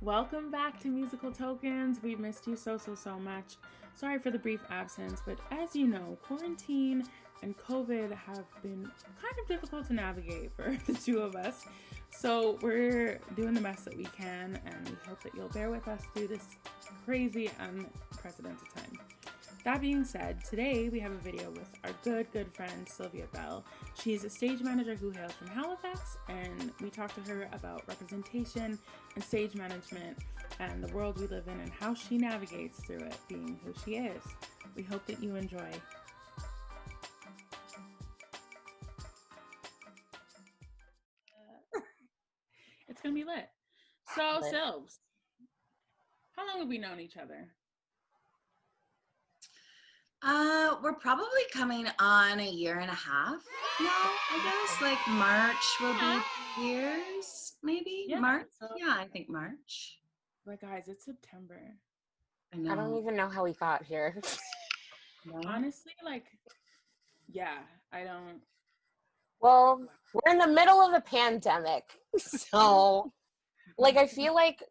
Welcome back to Musical Tokens. We missed you so much. Sorry for the brief absence, but as you know, quarantine and COVID have been kind of difficult to navigate for the two of us. So we're doing the best that we can, and we hope that you'll bear with us through this crazy, unprecedented time. That being said, today we have a video with our good friend Sylvia Bell. She's a stage manager who hails from Halifax, and we talked to her about representation and stage management and the world we live in and how she navigates through it, being who she is. We hope that you enjoy. It's gonna be lit. So, Sylvs, how long have we known each other? We're probably coming on 1.5 years now, I guess. Like March will be years, maybe? Yeah, March? Yeah, I think March. But guys, it's September. I know. I don't even know how we got here. Honestly, yeah, I don't. Well, we're in the middle of a pandemic. So, I feel like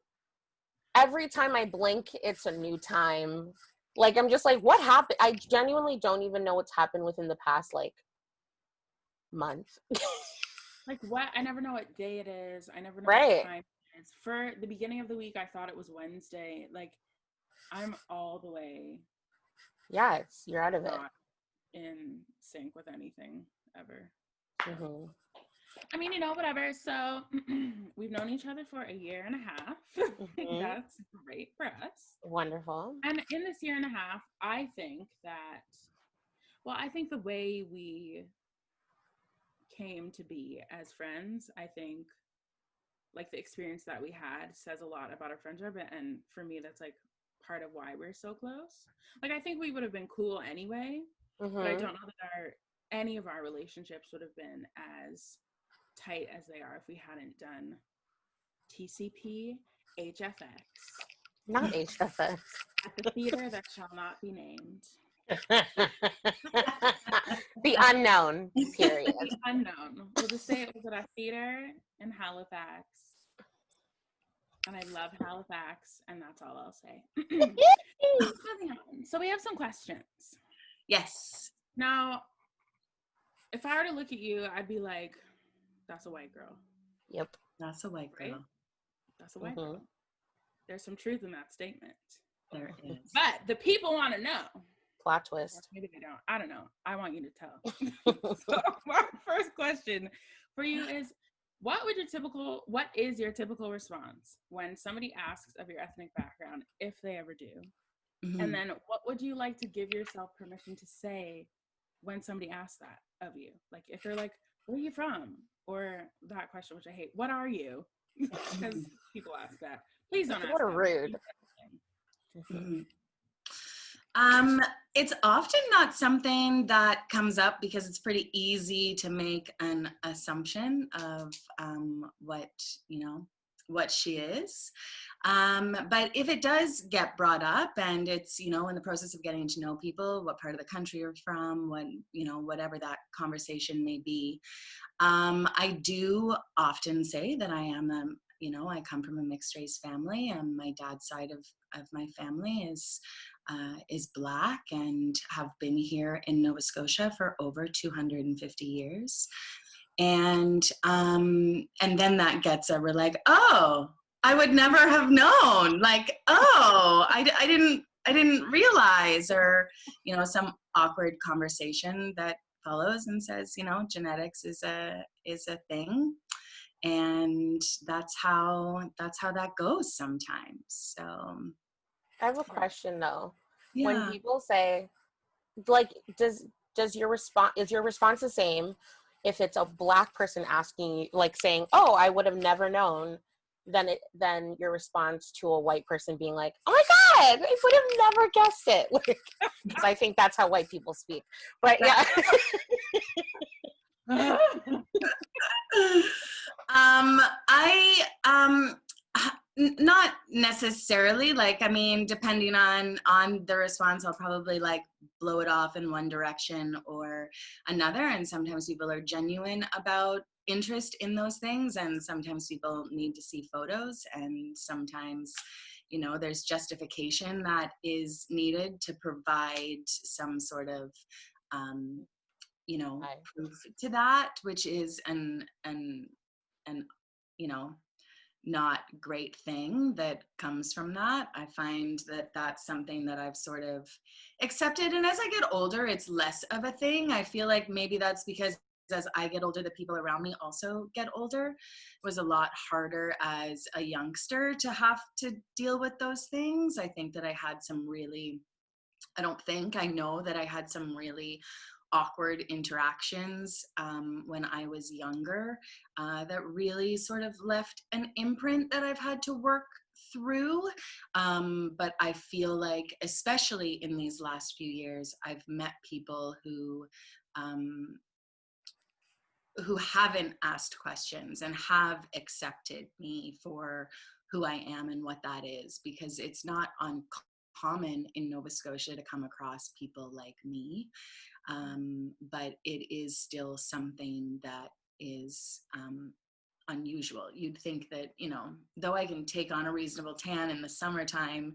every time I blink, it's a new time. I'm just like, what happened? I genuinely don't even know what's happened within the past, month. What? I never know what day it is. I never know Right. what time it is. For the beginning of the week, I thought it was Wednesday. I'm all the way. Yeah, you're out of it. Not in sync with anything ever. Mm-hmm. I mean, whatever. So we've known each other for 1.5 years. Mm-hmm. That's great for us. Wonderful. And in this 1.5 years, I think the way we came to be as friends, I think the experience that we had says a lot about our friendship, and for me that's part of why we're so close. I think we would have been cool anyway, Mm-hmm. but I don't know that any of our relationships would have been as tight as they are if we hadn't done TCP HFX. Not HFX. At the theater that shall not be named. The unknown, period. The unknown. We'll just say it was at a theater in Halifax. And I love Halifax, and that's all I'll say. Moving on. So we have some questions. Yes. Now, if I were to look at you, I'd be like, that's a white girl. Yep. That's a white girl. Right? That's a white girl. There's some truth in that statement. There is. But the people want to know. Plot twist. Maybe they don't. I don't know. I want you to tell. So my first question for you is, what is your typical response when somebody asks of your ethnic background, if they ever do? Mm-hmm. And then what would you like to give yourself permission to say when somebody asks that of you? If they're like, where are you from? Or that question, which I hate, what are you? Because people ask that. Please don't ask that. What a rude. Mm-hmm. It's often not something that comes up because it's pretty easy to make an assumption of what she is. But if it does get brought up and it's, in the process of getting to know people, what part of the country you're from, whatever that conversation may be, I do often say that I am I come from a mixed race family, and my dad's side of my family is Black and have been here in Nova Scotia for over 250 years. And then that gets we're like, oh, I would never have known. I didn't realize, or some awkward conversation that follows and says, genetics is a thing. And that's how that goes sometimes. So I have a question though. Yeah. When people say, does your response, is your response the same if it's a Black person asking you, saying, oh, I would have never known, than your response to a white person being like, oh my God, I would have never guessed it. Because I think that's how white people speak. But yeah. Not necessarily. Depending on the response, I'll probably blow it off in one direction or another. And sometimes people are genuine about interest in those things, and sometimes people need to see photos, and sometimes, you know, there's justification that is needed to provide some sort of you know, proof to that, which is an you know, not great thing that comes from that. I find that that's something that I've sort of accepted, and as I get older, it's less of a thing. I feel like maybe that's because as I get older, the people around me also get older. It was a lot harder as a youngster to have to deal with those things. I think that I had some really, I know that I had some really awkward interactions when I was younger that really sort of left an imprint that I've had to work through. But I feel like, especially in these last few years, I've met people who haven't asked questions and have accepted me for who I am and what that is, because it's not uncommon in Nova Scotia to come across people like me. But it is still something that is unusual. You'd think that, you know, though I can take on a reasonable tan in the summertime,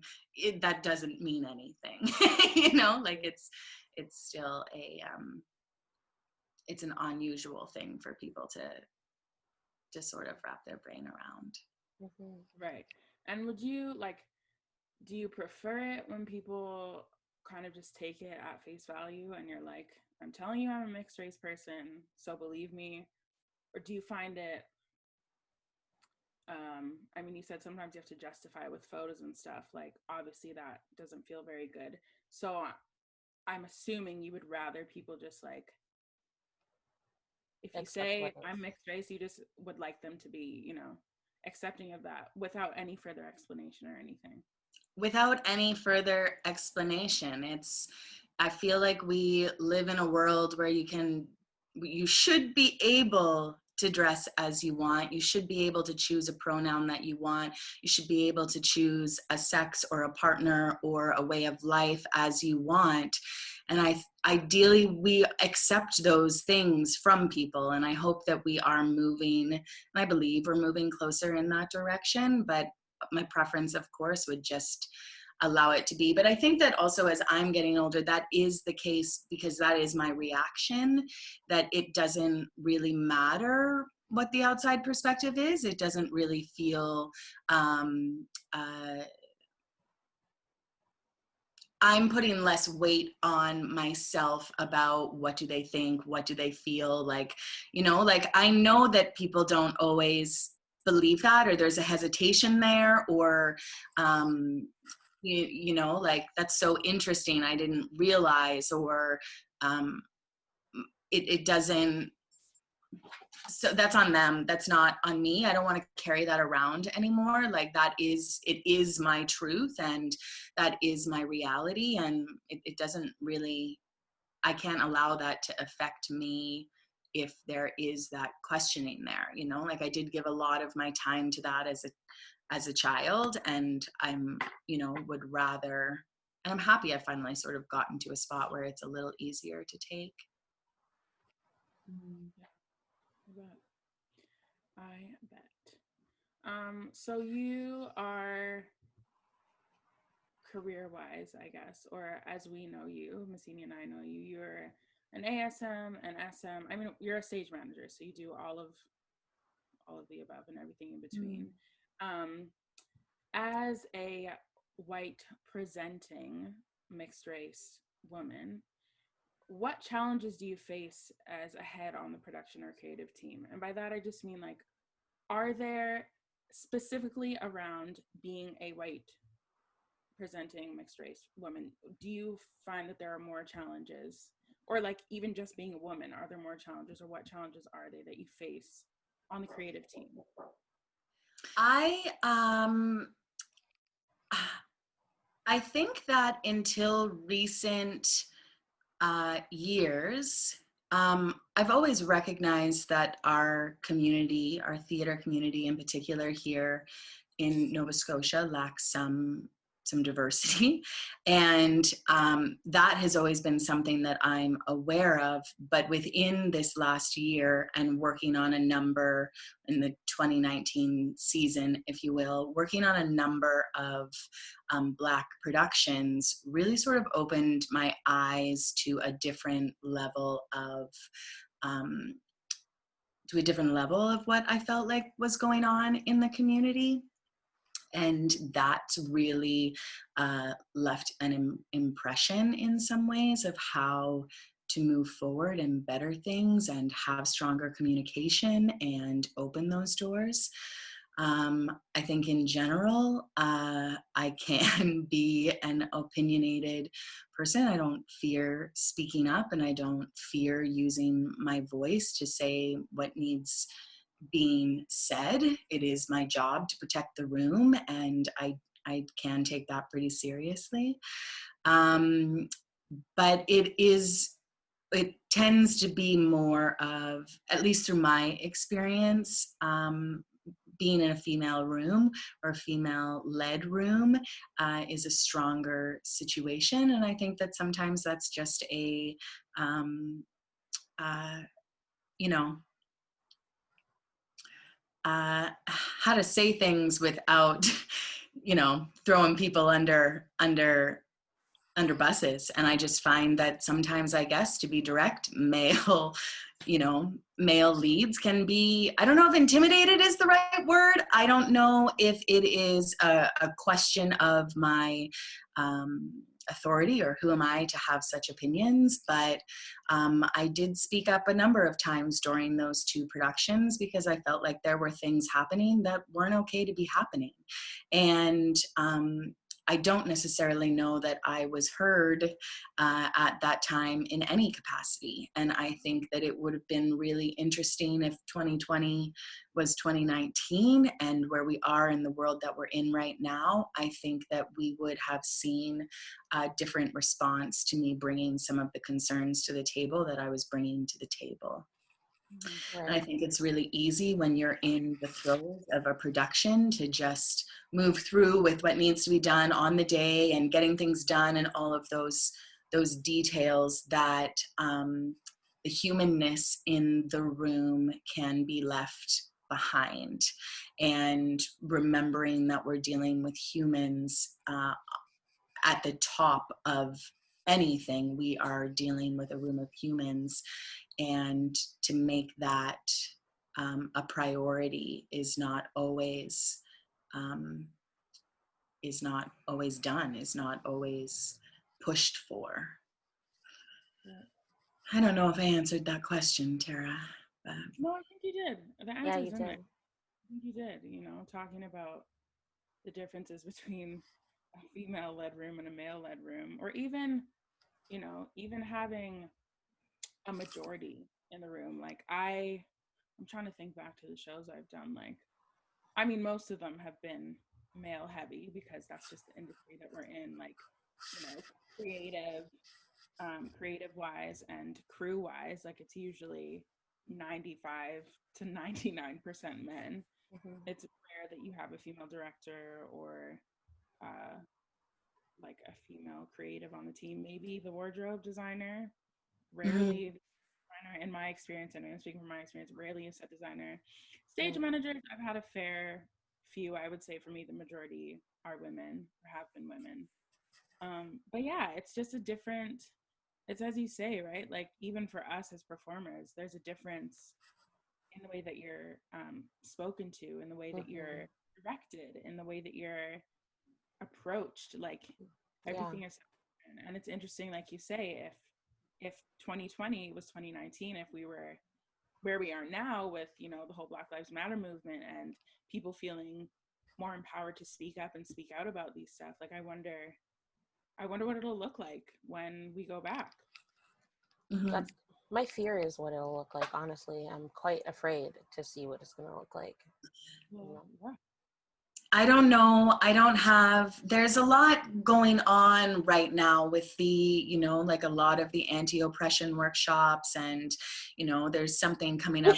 that doesn't mean anything. You know, like it's still it's an unusual thing for people to sort of wrap their brain around. Mm-hmm. Right. And would you do you prefer it when people kind of just take it at face value and you're like, I'm telling you I'm a mixed race person, so believe me? Or do you find it, I mean, you said sometimes you have to justify with photos and stuff, like obviously that doesn't feel very good. So I'm assuming you would rather people just like, if you say I'm mixed race, you just would like them to be, you know, accepting of that without any further explanation or anything. Without any further explanation. I feel like we live in a world where you should be able to dress as you want. You should be able to choose a pronoun that you want. You should be able to choose a sex or a partner or a way of life as you want. And ideally, we accept those things from people. And I hope that we are moving, and I believe we're moving closer in that direction. But my preference, of course, would just allow it to be. But I think that also as I'm getting older, that is the case, because that is my reaction, that it doesn't really matter what the outside perspective is. It doesn't really feel, I'm putting less weight on myself about what do they think, what do they feel, like, you know, like I know that people don't always believe that, or there's a hesitation there, or you know, like that's so interesting, I didn't realize, or it doesn't, so that's on them, that's not on me. I don't want to carry that around anymore. Like it is my truth, and that is my reality, and it doesn't really, I can't allow that to affect me if there is that questioning there, you know. Like I did give a lot of my time to that as a child, and I'm, you know, would rather, and I'm happy I finally sort of gotten to a spot where it's a little easier to take. Yeah, I bet. So you are, career-wise, I guess, or as we know you, Massini and I know you, you're an ASM, an SM. I mean, you're a stage manager, so you do all of the above and everything in between. As a white presenting mixed race woman, what challenges do you face as a head on the production or creative team? And by that, I just mean like, are there specifically around being a white presenting mixed race woman, do you find that there are more challenges, or like even just being a woman, are there more challenges, or what challenges are they that you face on the creative team? I think that until recent years, I've always recognized that our community, our theater community in particular here in Nova Scotia, lacks some some diversity. And that has always been something that I'm aware of. But within this last year and working on a number in the 2019 season, if you will, working on a number of Black productions really sort of opened my eyes to a different level of what I felt like was going on in the community. And that really left an impression in some ways of how to move forward and better things and have stronger communication and open those doors. I think in general, I can be an opinionated person. I don't fear speaking up, and I don't fear using my voice to say what needs being said. It is my job to protect the room, and I can take that pretty seriously. But it tends to be more of, at least through my experience, being in a female room or a female-led room is a stronger situation. And I think that sometimes that's just a, how to say things without, throwing people under buses. And I just find that sometimes, I guess, to be direct, male leads can be, I don't know if intimidated is the right word. I don't know if it is a question of my authority, or who am I to have such opinions, but I did speak up a number of times during those two productions because I felt like there were things happening that weren't okay to be happening. And I don't necessarily know that I was heard at that time in any capacity. And I think that it would have been really interesting if 2020 was 2019, and where we are in the world that we're in right now, I think that we would have seen a different response to me bringing some of the concerns to the table that I was bringing to the table. Right. And I think it's really easy when you're in the throes of a production to just move through with what needs to be done on the day and getting things done and all of those details, that the humanness in the room can be left behind. And remembering that we're dealing with humans at the top of anything, we are dealing with a room of humans. And to make that a priority is not always done, is not always pushed for. I don't know if I answered that question, Tara. But... No, I think you did. The answer yeah, you did. I think you did. Talking about the differences between a female-led room and a male-led room, or even having a majority in the room. Like I'm trying to think back to the shows I've done. Like, I mean, most of them have been male heavy because that's just the industry that we're in. Like, creative wise and crew wise, like it's usually 95 to 99% men. Mm-hmm. It's rare that you have a female director or like a female creative on the team. Maybe the wardrobe designer. Rarely, mm-hmm. In my experience, and I'm speaking from my experience, rarely a set designer. Stage mm-hmm. managers, I've had a fair few. I would say for me, the majority are women or have been women. But yeah, it's just a different, it's as you say, right? Like even for us as performers, there's a difference in the way that you're spoken to, in the way that mm-hmm. you're directed, in the way that you're approached. Like everything is, and it's interesting, like you say, if 2020 was 2019, if we were where we are now with, the whole Black Lives Matter movement and people feeling more empowered to speak up and speak out about these stuff, like I wonder what it'll look like when we go back. Mm-hmm. That's my fear is what it'll look like. Honestly, I'm quite afraid to see what it's going to look like. Yeah. I don't know. There's a lot going on right now with the, like a lot of the anti-oppression workshops, and, there's something coming up.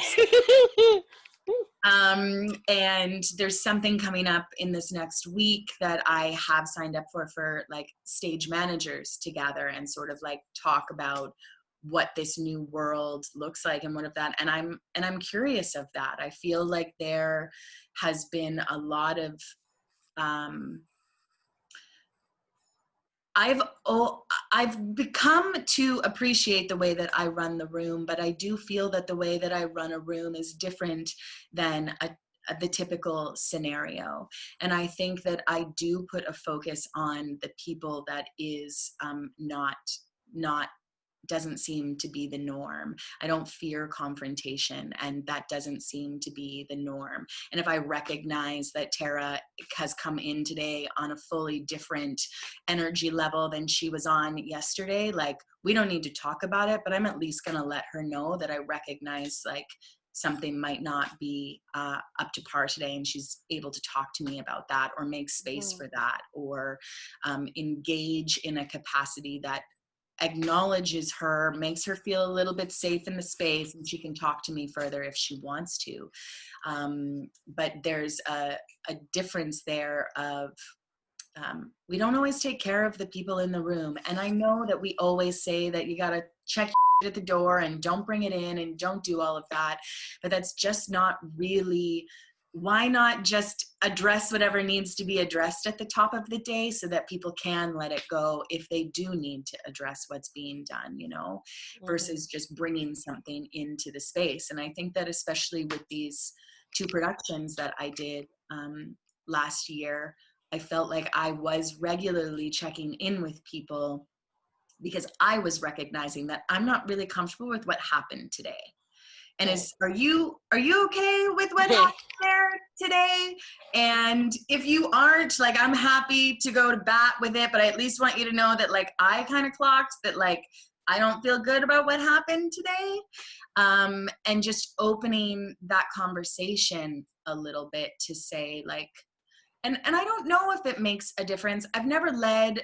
And there's something coming up in this next week that I have signed up for like stage managers to gather and sort of like talk about what this new world looks like and what of that. And I'm curious of that. I feel like there has been a lot of, I've become to appreciate the way that I run the room, but I do feel that the way that I run a room is different than the typical scenario. And I think that I do put a focus on the people that is not doesn't seem to be the norm. I don't fear confrontation, and that doesn't seem to be the norm. And if I recognize that Tara has come in today on a fully different energy level than she was on yesterday, like, we don't need to talk about it, but I'm at least gonna let her know that I recognize like something might not be up to par today, and she's able to talk to me about that, or make space for that, or engage in a capacity that acknowledges her, makes her feel a little bit safe in the space, and she can talk to me further if she wants to. But there's a difference there of we don't always take care of the people in the room. And I know that we always say that you got to check at the door and don't bring it in and don't do all of that, but that's just not really. Why not just address whatever needs to be addressed at the top of the day so that people can let it go if they do need to address what's being done, you know, versus just bringing something into the space. And I think that especially with these 2 productions that I did last year, I felt like I was regularly checking in with people because I was recognizing that I'm not really comfortable with what happened today. And are you okay with what happened there today? And if you aren't, like, I'm happy to go to bat with it, but I at least want you to know that, like, I kind of clocked that, like, I don't feel good about what happened today. And just opening that conversation a little bit to say, like, and I don't know if it makes a difference. I've never led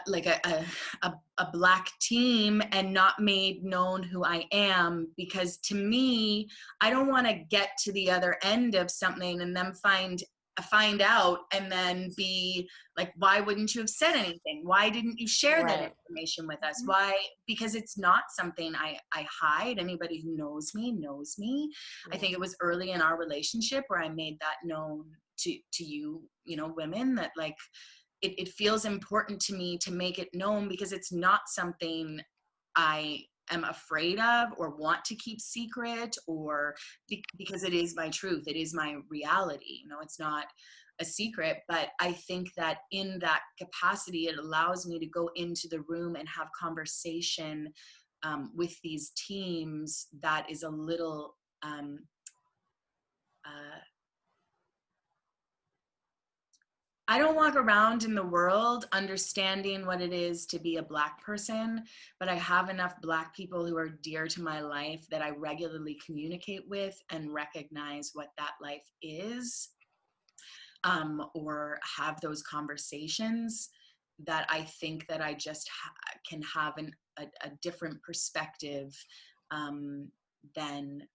like a Black team and not made known who I am, because to me, I don't want to get to the other end of something and then find out and then be like, why wouldn't you have said anything? Why didn't you share that information with us? Why? Because it's not something I hide. Anybody who knows me knows me. I think it was early in our relationship where I made that known to you, you know, women, that like, it feels important to me to make it known, because it's not something I am afraid of or want to keep secret, or because it is my truth. It is my reality. You know, it's not a secret, but I think that in that capacity, it allows me to go into the room and have conversation with these teams that is a little, I don't walk around in the world understanding what it is to be a Black person, but I have enough Black people who are dear to my life that I regularly communicate with and recognize what that life is, or have those conversations, that I think that I just can have a different perspective than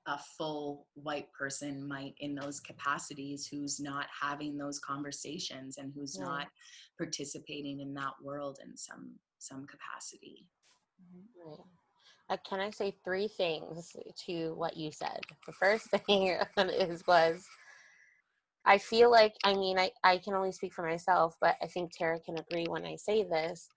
a full white person might in those capacities, who's not having those conversations and who's not participating in that world in some capacity. Can I say 3 things to what you said? The first thing was I feel like, I mean, I can only speak for myself, but I think Tara can agree when I say this.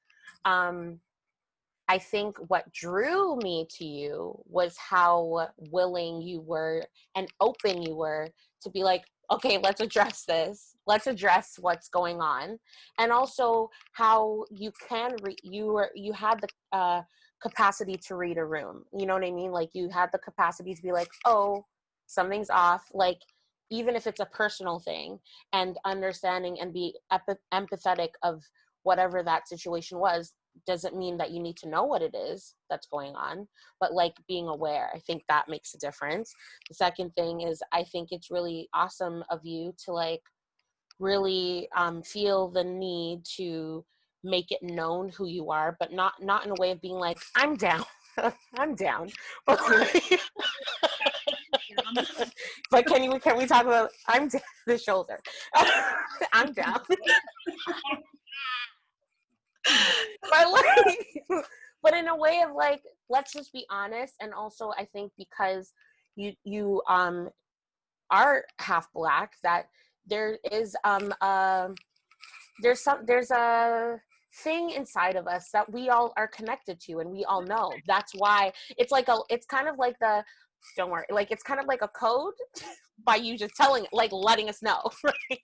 I think what drew me to you was how willing you were and open you were to be like, okay, let's address this. Let's address what's going on. And also how you can, you had the capacity to read a room. You know what I mean? Like, you had the capacity to be like, oh, something's off. Like, even if it's a personal thing, and understanding and be empathetic of whatever that situation was, doesn't mean that you need to know what it is that's going on, but like being aware. I think that makes a difference. The second thing is, I think it's really awesome of you to like really feel the need to make it known who you are, but not in a way of being like, I'm down. I'm down. But can we talk about I'm down the shoulder? I'm down. But like, but in a way of like, let's just be honest. And also, I think because you are half Black, that there is there's a thing inside of us that we all are connected to, and we all know. That's why it's like it's kind of like the, don't worry, like it's kind of like a code by you just telling, like letting us know, right?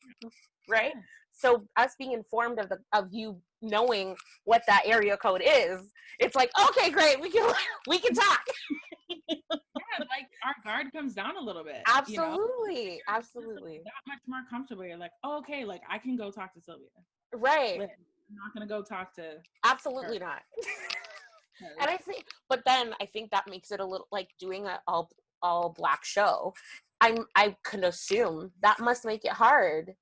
Right. So us being informed of you knowing what that area code is, it's like, okay, great, we can talk. Yeah, like our guard comes down a little bit. Absolutely, you know? absolutely. That much more comfortable. You're like, oh, okay, like I can go talk to Sylvia. Right. Like, I'm not gonna go talk to. Absolutely her. Not. And I think, but then I think that makes it a little like doing an all Black show. I can assume that must make it hard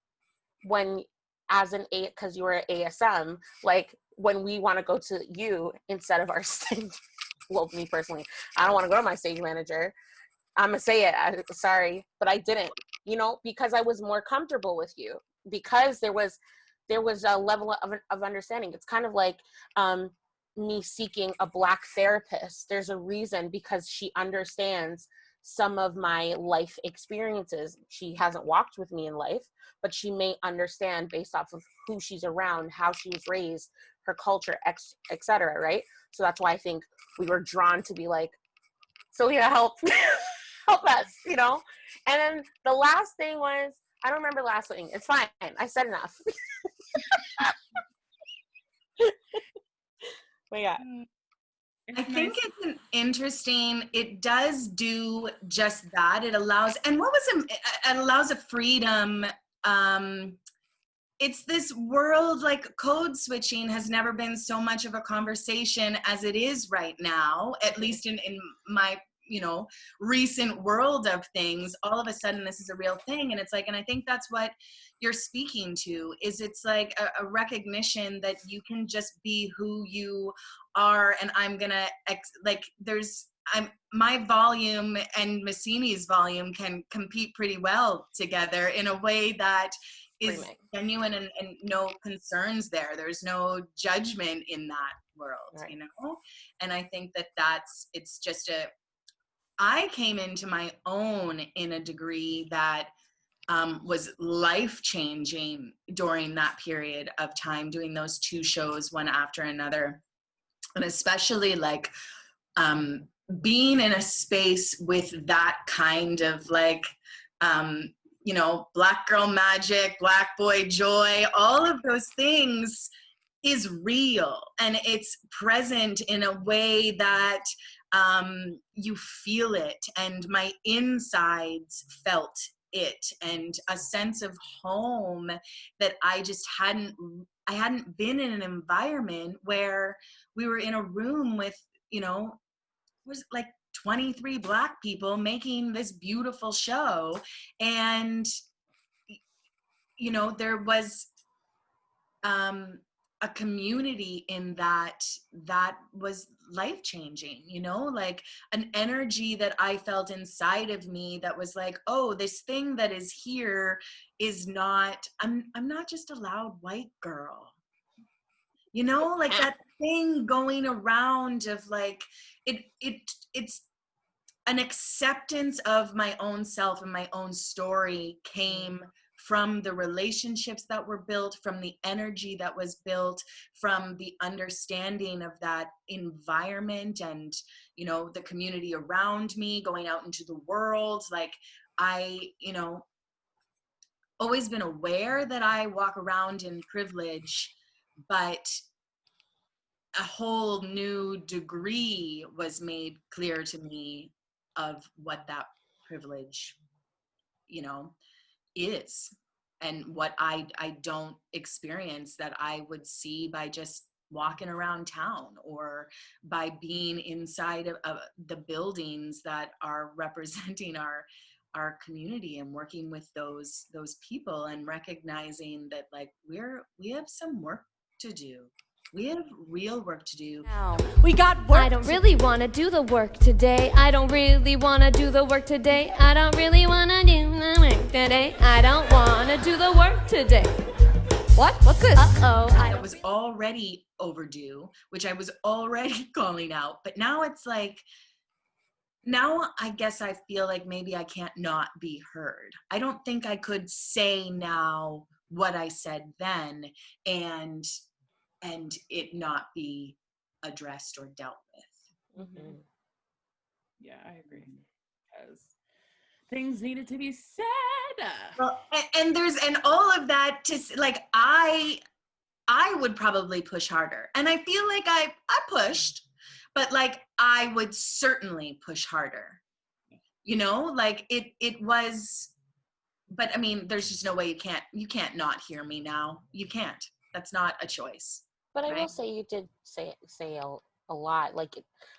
when, as an because you were at ASM, like when we want to go to you instead of our stage. Well, me personally, I don't want to go to my stage manager. I'm gonna say it. Sorry, but I didn't. Because I was more comfortable with you, because there was a level of understanding. It's kind of like me seeking a Black therapist. There's a reason, because she understands some of my life experiences. She hasn't walked with me in life, but she may understand based off of who she's around, how she was raised, her culture, etc. Right? So that's why I think we were drawn to be like, Sylvia, help, help us, And then the last thing was, I don't remember the last thing. It's fine. I said enough. But yeah. I think it's an interesting, it does do just that. It allows, and it allows a freedom. It's this world, like code switching has never been so much of a conversation as it is right now, at least in my, recent world of things. All of a sudden this is a real thing. And it's like, and I think that's what you're speaking to, is it's like a recognition that you can just be who you are. And I'm gonna my volume and Massini's volume can compete pretty well together in a way that is genuine, and no concerns there. There's no judgment in that world, right. And I think it's just I came into my own in a degree that was life-changing during that period of time, doing those 2 shows, one after another. And especially like being in a space with that kind of like, Black girl magic, Black boy joy, all of those things is real, and it's present in a way that you feel it, and my insides felt it, and a sense of home that I hadn't been in an environment where we were in a room with, was like 23 Black people making this beautiful show. And, there was a community in that was life-changing, like an energy that I felt inside of me that was like, oh, this thing that is here is not, I'm not just a loud white girl, like that thing going around of like, it's an acceptance of my own self, and my own story came from the relationships that were built, from the energy that was built, from the understanding of that environment and, the community around me, going out into the world. Like I, always been aware that I walk around in privilege, but a whole new degree was made clear to me of what that privilege, is, and what I don't experience that I would see by just walking around town, or by being inside of the buildings that are representing our community, and working with those people, and recognizing that like we have some work to do. We have real work to do. We got work. I don't really want to do the work today. I don't really want to do the work today. I don't really want to do the work today. I don't want to do the work today. What? What's this? Uh-oh. It was already overdue, which I was already calling out. But now it's like, now I guess I feel like maybe I can't not be heard. I don't think I could say now what I said then and it not be addressed or dealt with. Mm-hmm. Yeah, I agree. Because things needed to be said. Well, and all of that to like, I would probably push harder. And I feel like I pushed, but like I would certainly push harder. You know, like it was, but I mean, there's just no way you can't not hear me now. You can't. That's not a choice. But right? I will say you did say a lot. Like,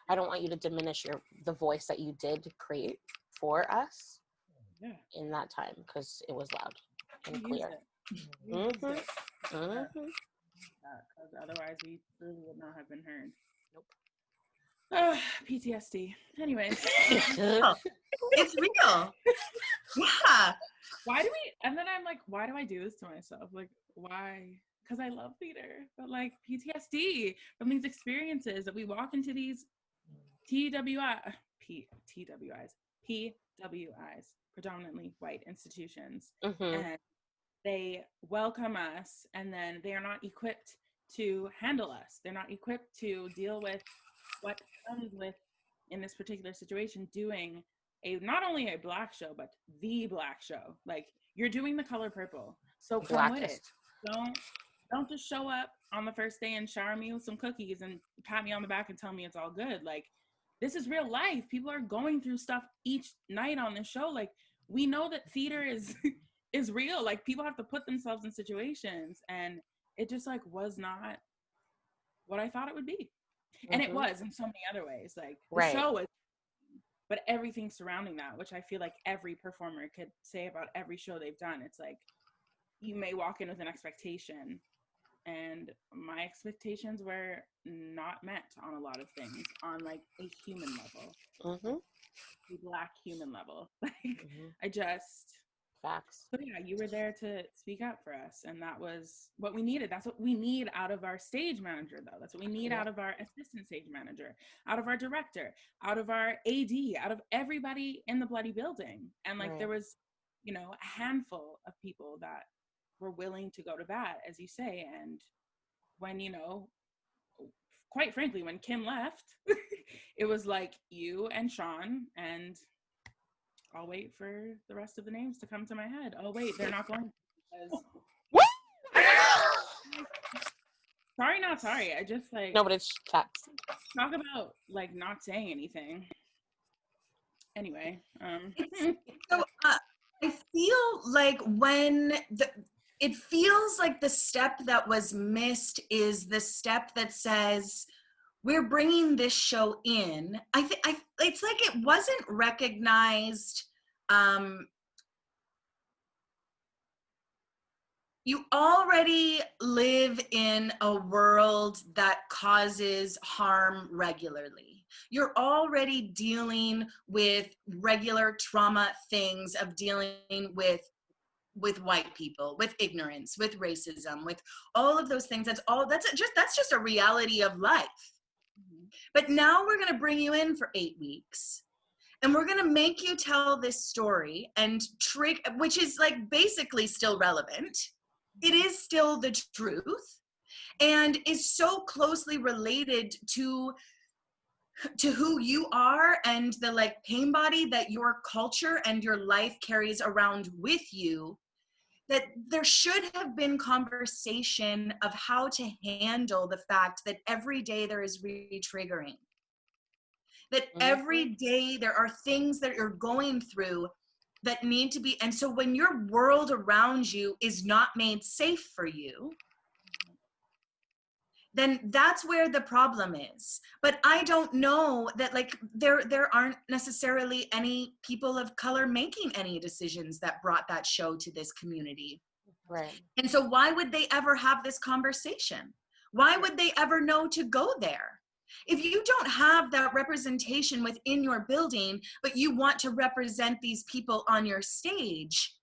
I don't want you to diminish the voice that you did create for us in that time, because it was loud and clear. Because otherwise we really would not have been heard. Nope. PTSD. Anyways. It's real. Yeah. Why do we, and then I'm like, why do I do this to myself? Like, why? Because I love theater, but like PTSD from these experiences that we walk into these PWIs, predominantly white institutions, and they welcome us, and then they are not equipped to handle us. They're not equipped to deal with what comes with, in this particular situation, doing not only a Black show, but the Black show. Like, you're doing The Color Purple, so come with it. Don't just show up on the first day and shower me with some cookies and pat me on the back and tell me it's all good. Like, this is real life. People are going through stuff each night on this show. Like, we know that theater is real. Like, people have to put themselves in situations, and it just like was not what I thought it would be. And it was in so many other ways. Like, the show was, but everything surrounding that, which I feel like every performer could say about every show they've done. It's like, you may walk in with an expectation, and my expectations were not met on a lot of things, on like a human level, a Black human level. Like, I just, facts. But yeah, you were there to speak up for us, and that was what we needed. That's what we need out of our stage manager, though. That's what we need out of our assistant stage manager, out of our director, out of our AD, out of everybody in the bloody building. And like, there was, you know, a handful of people that were willing to go to bat, as you say. And when, you know, quite frankly, when Kim left, it was like you and Sean, and I'll wait for the rest of the names to come to my head. Oh wait, they're not going to, sorry, not sorry. I just like, no, but it's facts. Talk about like not saying anything. Anyway, so I feel like it feels like the step that was missed is the step that says, we're bringing this show in. It's like it wasn't recognized. You already live in a world that causes harm regularly. You're already dealing with regular trauma things of dealing with white people, with ignorance, with racism, with all of those things. That's just a reality of life. But now we're going to bring you in for 8 weeks, and we're going to make you tell this story and which is like basically still relevant. It is still the truth, and is so closely related to who you are and the like pain body that your culture and your life carries around with you, that there should have been conversation of how to handle the fact that every day there is re-triggering. That every day there are things that you're going through that need to be, and so when your world around you is not made safe for you, then that's where the problem is. But I don't know that like there aren't necessarily any people of color making any decisions that brought that show to this community. Right. And so why would they ever have this conversation? Why would they ever know to go there? If you don't have that representation within your building, but you want to represent these people on your stage,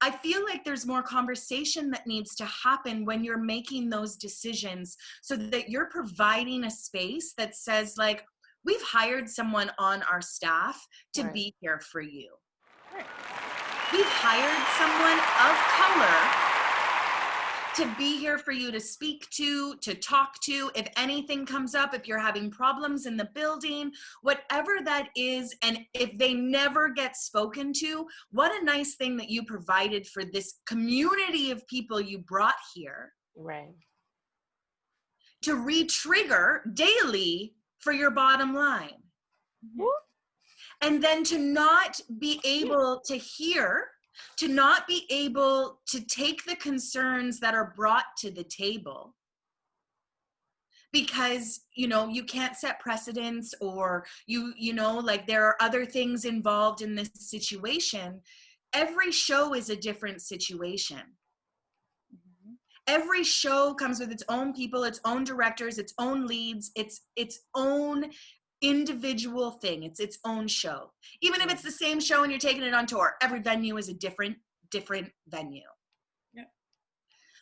I feel like there's more conversation that needs to happen when you're making those decisions, so that you're providing a space that says, like, we've hired someone on our staff to be here for you. Right. We've hired someone of color to be here for you to speak to talk to, if anything comes up, if you're having problems in the building, whatever that is. And if they never get spoken to, what a nice thing that you provided for this community of people you brought here. Right. To re-trigger daily for your bottom line. Mm-hmm. And then to not be able to hear, to not be able to take the concerns that are brought to the table, because, you know, you can't set precedents, or you know, like, there are other things involved in this situation. Every show is a different situation. Mm-hmm. Every show comes with its own people, its own directors, its own leads, its own individual thing. It's its own show. Even if it's the same show and you're taking it on tour, every venue is a different venue. Yeah.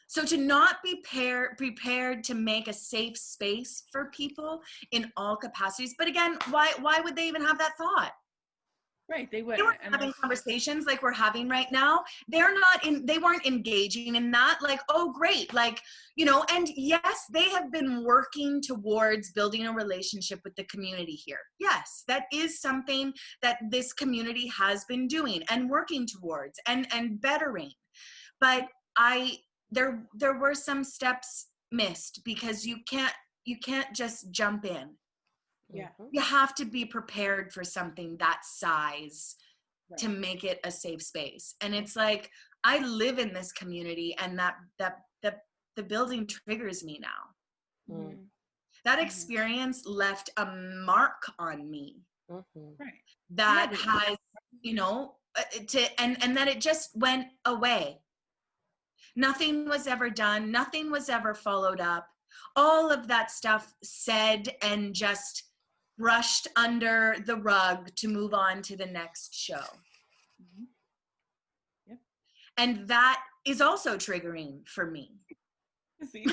So to not be prepared to make a safe space for people in all capacities. But again, why would they even have that thought? Right, they wouldn't. They weren't having conversations like we're having right now. They weren't engaging in that, like, oh, great, like, you know. And yes, they have been working towards building a relationship with the community here. Yes, that is something that this community has been doing and working towards and bettering. But there were some steps missed, because you can't just jump in. Yeah. You have to be prepared for something that size to make it a safe space. And it's like, I live in this community, and that the building triggers me now. Mm-hmm. That experience left a mark on me. Mm-hmm. Right. That has, you know, and that it just went away. Nothing was ever done. Nothing was ever followed up. All of that stuff said and just brushed under the rug to move on to the next show. Mm-hmm. Yep. And that is also triggering for me. See?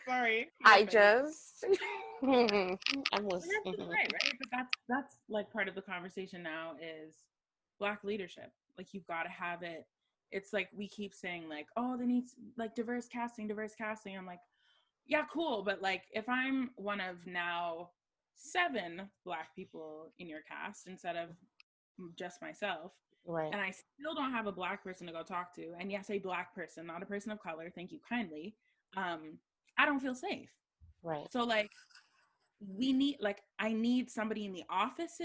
Sorry. I'm listening. Right. But that's like part of the conversation now is Black leadership. Like, you've got to have it. It's like we keep saying, like, oh, they need, like, diverse casting. I'm like, yeah, cool. But, like, if I'm one of now 7 Black people in your cast instead of just myself, right, and I still don't have a Black person to go talk to, and yes, a Black person, not a person of color, thank you kindly, I don't feel safe. Right. So, like, I need somebody in the office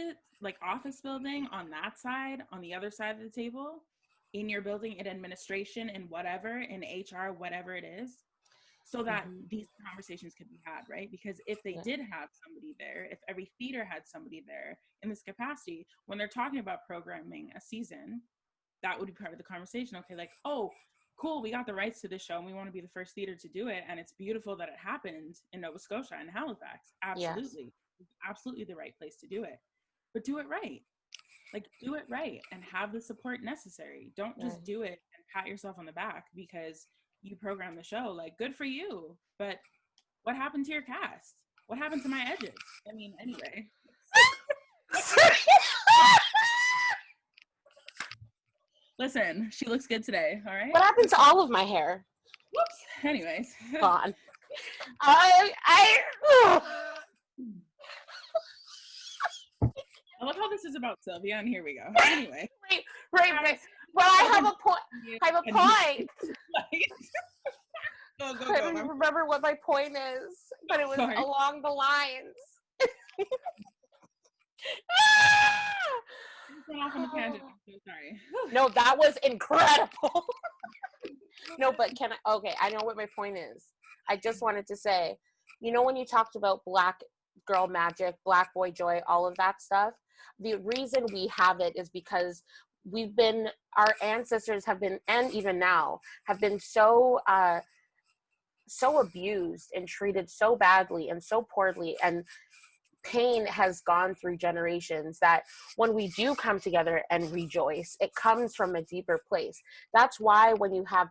building, on that side, on the other side of the table, in your building, in administration, in whatever, in HR, whatever it is, so that these conversations could be had, right? Because if they did have somebody there, if every theater had somebody there in this capacity, when they're talking about programming a season, that would be part of the conversation. Okay, like, oh, cool, we got the rights to this show and we want to be the first theater to do it, and it's beautiful that it happened in Nova Scotia and Halifax. Absolutely. Yes. Absolutely the right place to do it. But do it right. Like, do it right and have the support necessary. Don't just do it and pat yourself on the back because you program the show. Like, good for you. But what happened to your cast? What happened to my edges? I mean, anyway. Listen, she looks good today, all right? What happened to all of my hair? Whoops. Anyways. Gone. I love how this is about Sylvia, and here we go. Anyway. Right. Well, I have a point. Go. I don't remember what my point is, but it was along the lines. Off on the tangent. I'm so sorry. No, that was incredible. No, but I know what my point is. I just wanted to say, you know, when you talked about Black girl magic, Black boy joy, all of that stuff, the reason we have it is because our ancestors have been, and even now, have been so so abused and treated so badly and so poorly, and pain has gone through generations, that when we do come together and rejoice, it comes from a deeper place. That's why when you have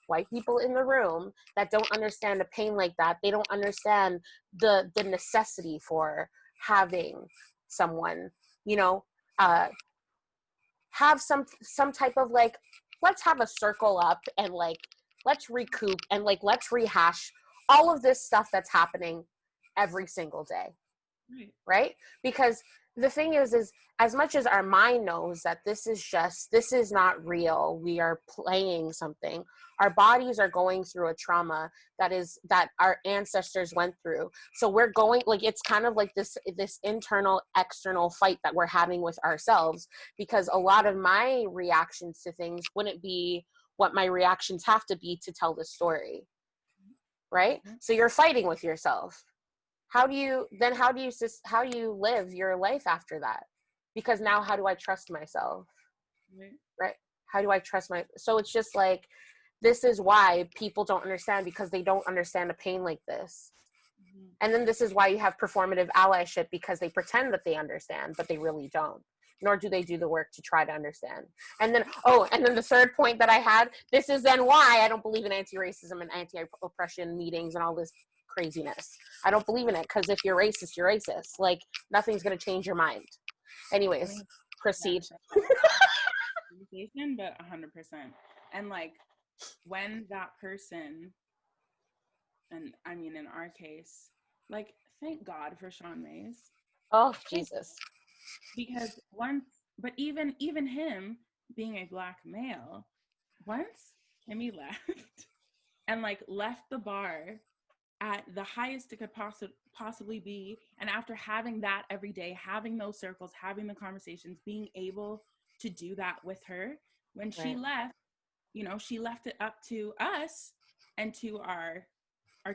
white people in the room that don't understand a pain like that, they don't understand the necessity for having someone, you know, have some type of like, let's have a circle up and like, let's recoup and like, let's rehash all of this stuff that's happening every single day. Right? Because the thing is as much as our mind knows that this is not real, we are playing something, our bodies are going through a trauma that our ancestors went through. So we're going, like, it's kind of like this internal external fight that we're having with ourselves, because a lot of my reactions to things wouldn't be what my reactions have to be to tell the story. Right? So you're fighting with yourself. How do you live your life after that? Because now how do I trust myself? Right? How do I trust so it's just like, this is why people don't understand, because they don't understand a pain like this. And then this is why you have performative allyship, because they pretend that they understand, but they really don't. Nor do they do the work to try to understand. And then the third point that I had, this is then why I don't believe in anti-racism and anti-oppression meetings and all this craziness. I don't believe in it, because if you're racist, you're racist. Like, nothing's going to change your mind. Anyways, proceed. But 100%. And like, when that person, and I mean in our case, like, thank God for Sean Mays. Oh, Jesus. Because even him being a Black male, once Kimmy left and like left the bar at the highest it could possibly be, and after having that every day, having those circles, having the conversations, being able to do that with her, when she left, you know, she left it up to us and to our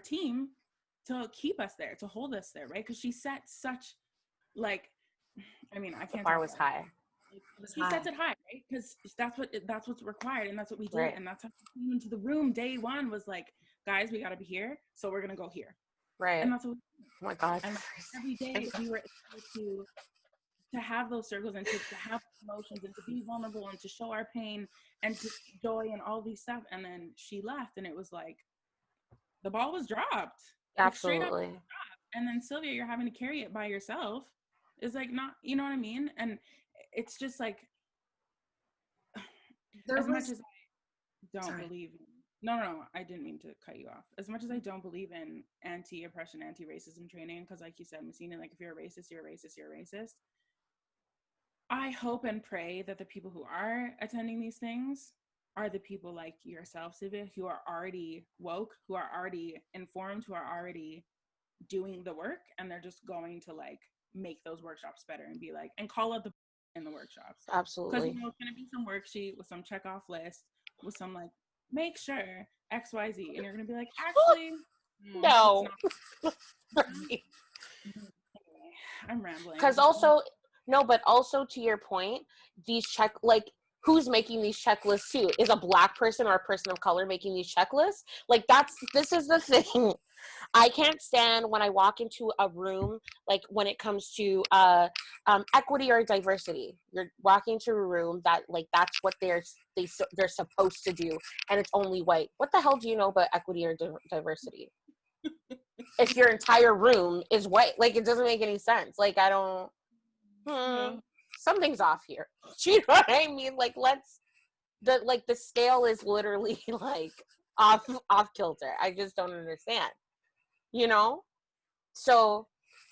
team to keep us there, to hold us there, right? Because she set such, like, I mean, I can't. The bar was high. He sets it high, right? Because that's what's required, and that's what we did, and that's how we came into the room. Day one was like, guys, we got to be here, so we're gonna go here, right? And that's what. Oh my God! And every day we were able to have those circles and to have emotions and to be vulnerable and to show our pain and to joy and all these stuff. And then she left, and it was like the ball was dropped. Absolutely. Like, and then Sylvia, you're having to carry it by yourself. It's like, not, you know what I mean? And it's just like, as much as I don't believe in, no, I didn't mean to cut you off. As much as I don't believe in anti-oppression, anti-racism training, because like you said, Messina, like, if you're a racist, you're a racist, you're a racist. I hope and pray that the people who are attending these things are the people like yourself, Sylvia, who are already woke, who are already informed, who are already doing the work, and they're just going to like make those workshops better and be like, and call out the in the workshops. Absolutely. Because, you know, it's going to be some worksheet with some check off list with some like, make sure XYZ, and you're going to be like, actually, no. I'm rambling. Because also, no, but also to your point, these who's making these checklists too? Is a Black person or a person of color making these checklists? Like, this is the thing. I can't stand when I walk into a room, like when it comes to equity or diversity. You're walking to a room that, like, that's what they're supposed to do, and it's only white. What the hell do you know about equity or diversity? If your entire room is white, like, it doesn't make any sense. Like, I don't. Something's off here. Do you know what I mean? Like, the scale is literally like off kilter. I just don't understand. You know? So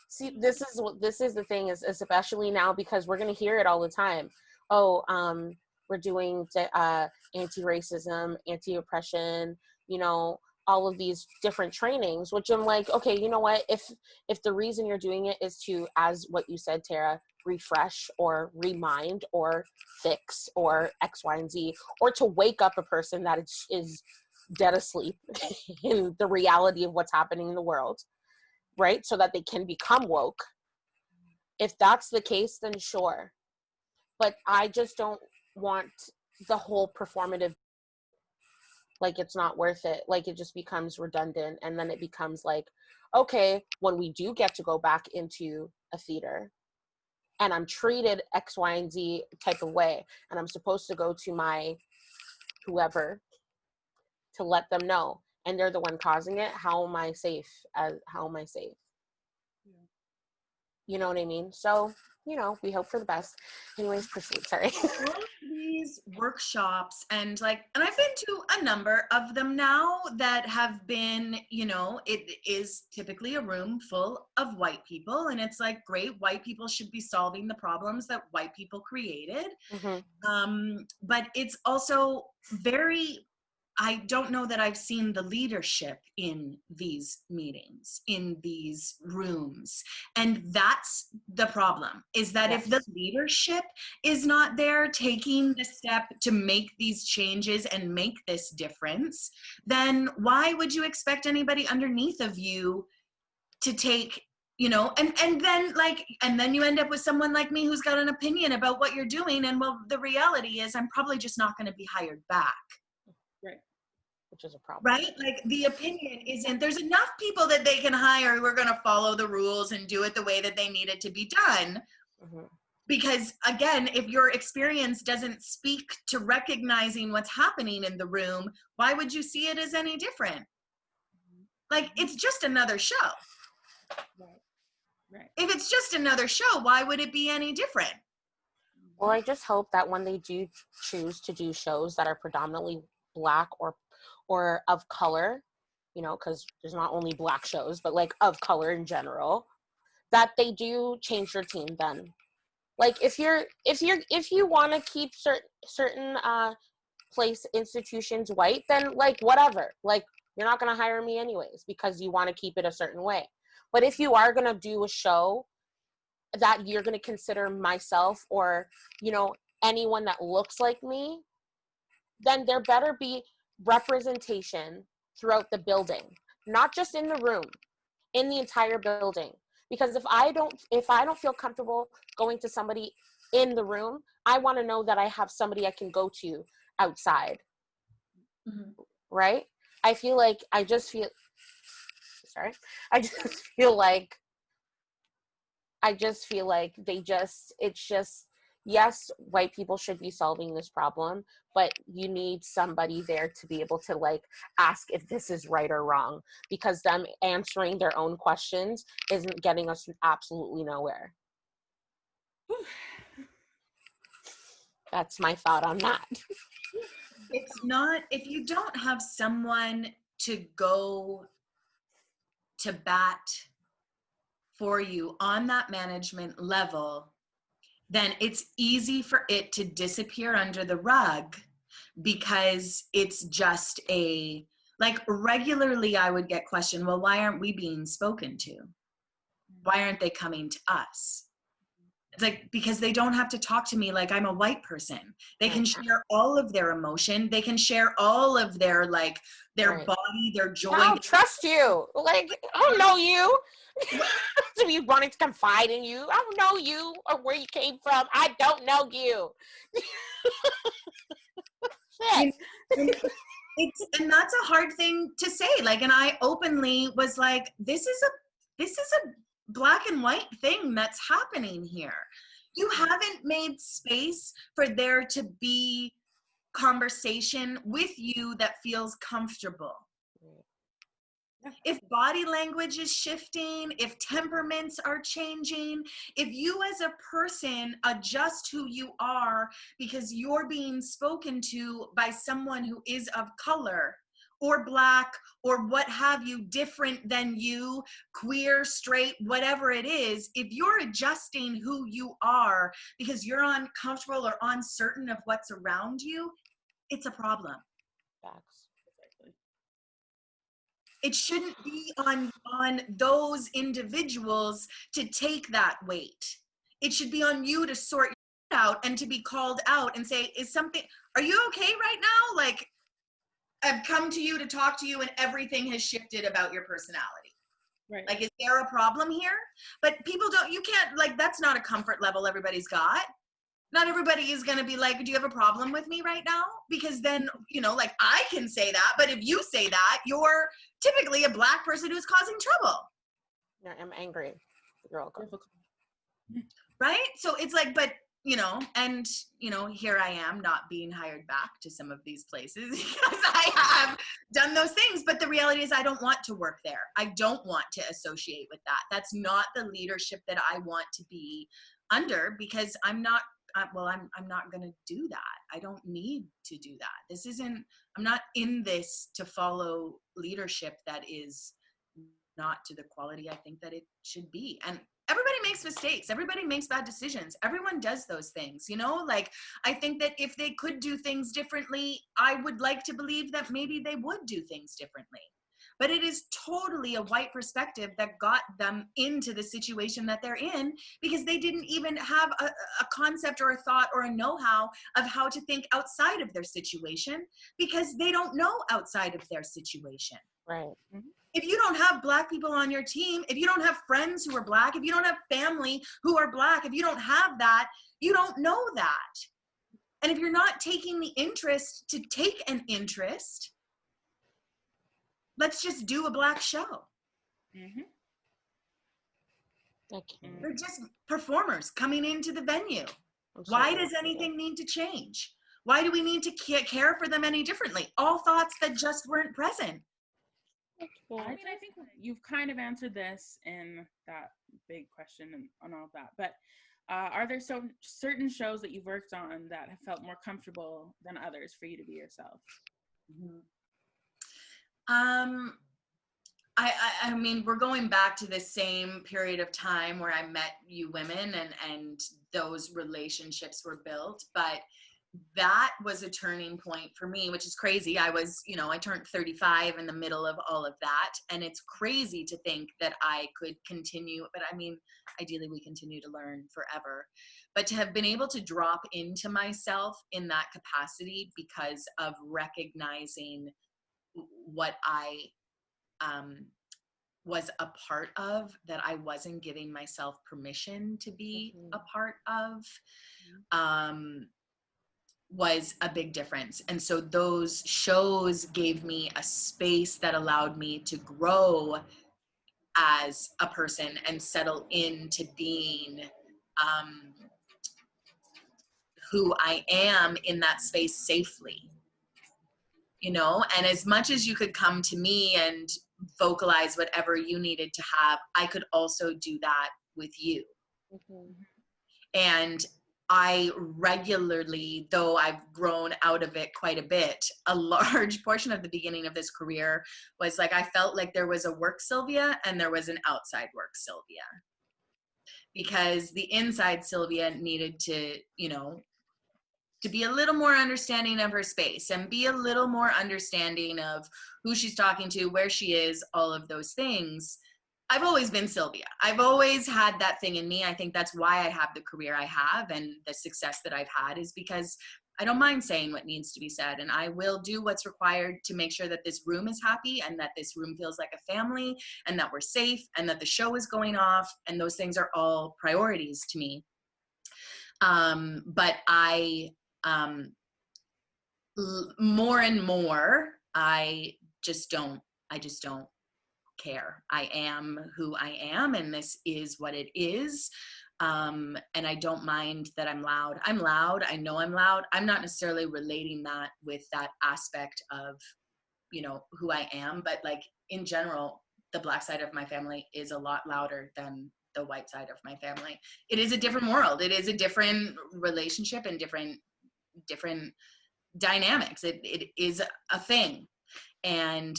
see, this is the thing, is especially now, because we're gonna hear it all the time. We're doing anti-racism, anti-oppression, you know, all of these different trainings, which I'm like, okay, you know what, if the reason you're doing it is to, as what you said, Tara, refresh or remind or fix or X, Y, and Z, or to wake up a person that is dead asleep in the reality of what's happening in the world, right? So that they can become woke. If that's the case, then sure. But I just don't want the whole performative Like, it's not worth it. Like, it just becomes redundant. And then it becomes like, okay, when we do get to go back into a theater and I'm treated X, Y, and Z type of way, and I'm supposed to go to my whoever to let them know, and they're the one causing it, how am I safe? How am I safe? You know what I mean? So, you know, we hope for the best. Anyways, proceed. Sorry. All of these workshops and I've been to a number of them now that have been, you know, it is typically a room full of white people, and it's like, great, white people should be solving the problems that white people created. But it's also very, I don't know that I've seen the leadership in these meetings, in these rooms. And that's the problem, is that if the leadership is not there taking the step to make these changes and make this difference, then why would you expect anybody underneath of you to take, you know, and then you end up with someone like me who's got an opinion about what you're doing. And well, the reality is I'm probably just not going to be hired back. Right. Which is a problem. Right? Like, the opinion isn't, there's enough people that they can hire who are going to follow the rules and do it the way that they need it to be done. Because again, if your experience doesn't speak to recognizing what's happening in the room, why would you see it as any different? Like, it's just another show. Right. If it's just another show, why would it be any different? Well, I just hope that when they do choose to do shows that are predominantly Black or of color, you know, because there's not only Black shows, but like of color in general, that they do change your team then. Like, if you want to keep certain institutions white, then like, whatever, like, you're not going to hire me anyways because you want to keep it a certain way. But if you are going to do a show that you're going to consider myself or, you know, anyone that looks like me, then there better be representation throughout the building, not just in the room, in the entire building. Because if I don't feel comfortable going to somebody in the room, I want to know that I have somebody I can go to outside. Right? I just feel like yes, white people should be solving this problem, but you need somebody there to be able to like ask if this is right or wrong, because them answering their own questions isn't getting us absolutely nowhere. That's my thought on that. It's not, if you don't have someone to go to bat for you on that management level, then it's easy for it to disappear under the rug, because it's just regularly I would get questioned, well, why aren't we being spoken to? Why aren't they coming to us? It's like, because they don't have to talk to me like I'm a white person. They can share all of their emotion. They can share all of their body, their joy. I don't trust you. Like, I don't know you. To be wanting to confide in you. I don't know you or where you came from. I don't know you. Shit. And that's a hard thing to say. Like, and I openly was like, this is a black and white thing that's happening here. You haven't made space for there to be conversation with you that feels comfortable. If body language is shifting, if temperaments are changing, if you as a person adjust who you are because you're being spoken to by someone who is of color or Black or what have you, different than you, queer, straight, whatever it is, if you're adjusting who you are because you're uncomfortable or uncertain of what's around you, it's a problem. Facts. It shouldn't be on those individuals to take that weight. It should be on you to sort it out and to be called out and say, are you okay right now? Like, I've come to you to talk to you and everything has shifted about your personality. Right. Like, is there a problem here? But people you can't, like, that's not a comfort level everybody's got. Not everybody is going to be like, do you have a problem with me right now? Because then, you know, like I can say that, but if you say that, you're typically a Black person who's causing trouble. Yeah, I'm angry. You're welcome. Right? So it's like, but, you know, and, you know, here I am not being hired back to some of these places because I have done those things. But the reality is I don't want to work there. I don't want to associate with that. That's not the leadership that I want to be under, because I'm not going to do that. I don't need to do that. I'm not in this to follow leadership that is not to the quality I think that it should be. And everybody makes mistakes. Everybody makes bad decisions. Everyone does those things, you know? Like, I think that if they could do things differently, I would like to believe that maybe they would do things differently. But it is totally a white perspective that got them into the situation that they're in, because they didn't even have a concept or a thought or a know-how of how to think outside of their situation, because they don't know outside of their situation. Right. Mm-hmm. If you don't have Black people on your team, if you don't have friends who are Black, if you don't have family who are Black, if you don't have that, you don't know that. And if you're not taking the interest to take an interest, let's just do a Black show. Mm-hmm. Okay. They're just performers coming into the venue. Why does anything need to change? Why do we need to care for them any differently? All thoughts that just weren't present. I mean, I think you've kind of answered this in that big question and all of that, but are there certain shows that you've worked on that have felt more comfortable than others for you to be yourself? Mm-hmm. I mean, we're going back to the same period of time where I met you women and those relationships were built, but that was a turning point for me, which is crazy. I turned 35 in the middle of all of that. And it's crazy to think that I could continue, but I mean, ideally we continue to learn forever, but to have been able to drop into myself in that capacity because of recognizing what I was a part of that I wasn't giving myself permission to be a part of, was a big difference. And so those shows gave me a space that allowed me to grow as a person and settle into being who I am in that space safely, you know? And as much as you could come to me and vocalize whatever you needed to have, I could also do that with you. Mm-hmm. And I regularly, though I've grown out of it quite a bit, a large portion of the beginning of this career was like, I felt like there was a work Sylvia and there was an outside work Sylvia. Because the inside Sylvia needed to, you know, to be a little more understanding of her space and be a little more understanding of who she's talking to, where she is, all of those things. I've always been Sylvia. I've always had that thing in me. I think that's why I have the career I have and the success that I've had, is because I don't mind saying what needs to be said, and I will do what's required to make sure that this room is happy and that this room feels like a family and that we're safe and that the show is going off, and those things are all priorities to me. But I, more and more, I just don't care. I am who I am, and this is what it is. And I don't mind that I'm loud. I'm loud. I know I'm loud. I'm not necessarily relating that with that aspect of, you know, who I am, but like in general, the Black side of my family is a lot louder than the white side of my family. It is a different world. It is a different relationship and different dynamics. It is a thing. And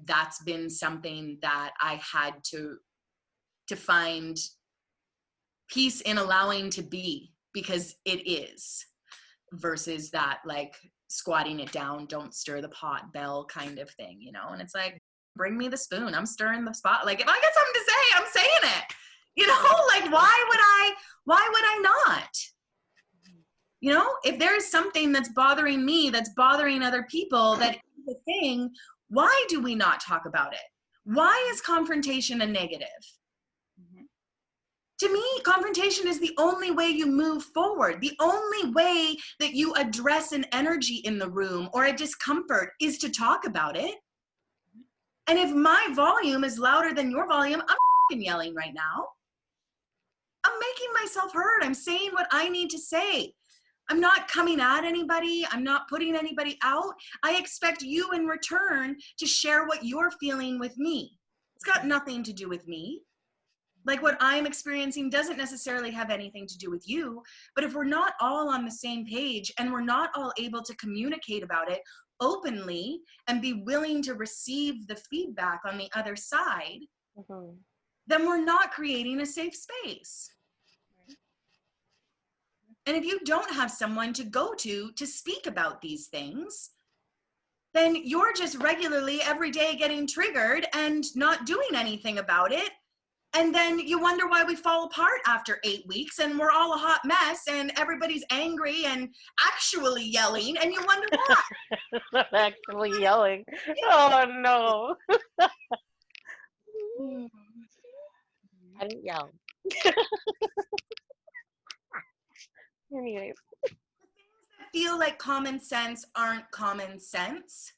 that's been something that I had to find peace in allowing to be, because it is, versus that like squatting it down, don't stir the pot Bell kind of thing, you know? And it's like, bring me the spoon. I'm stirring the spot. Like, if I got something to say, I'm saying it, you know? Like, why would I not? You know, if there is something that's bothering me, that's bothering other people, that is a thing, why do we not talk about it? Why is confrontation a negative? To me, confrontation is the only way you move forward. The only way that you address an energy in the room or a discomfort is to talk about it. And if my volume is louder than your volume, I'm fucking yelling right now. I'm making myself heard. I'm saying what I need to say. I'm not coming at anybody. I'm not putting anybody out. I expect you in return to share what you're feeling with me. It's got nothing to do with me. Like what I'm experiencing doesn't necessarily have anything to do with you, but if we're not all on the same page and we're not all able to communicate about it openly and be willing to receive the feedback on the other side, then we're not creating a safe space. And if you don't have someone to go to speak about these things, then you're just regularly every day getting triggered and not doing anything about it. And then you wonder why we fall apart after 8 weeks and we're all a hot mess and everybody's angry and actually yelling and you wonder why. Actually yelling. Oh no. I didn't yell. Anyways. The things that feel like common sense aren't common sense.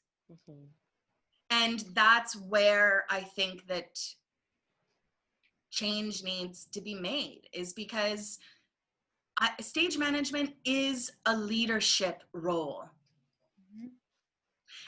And that's where I think that change needs to be made, is because stage management is a leadership role.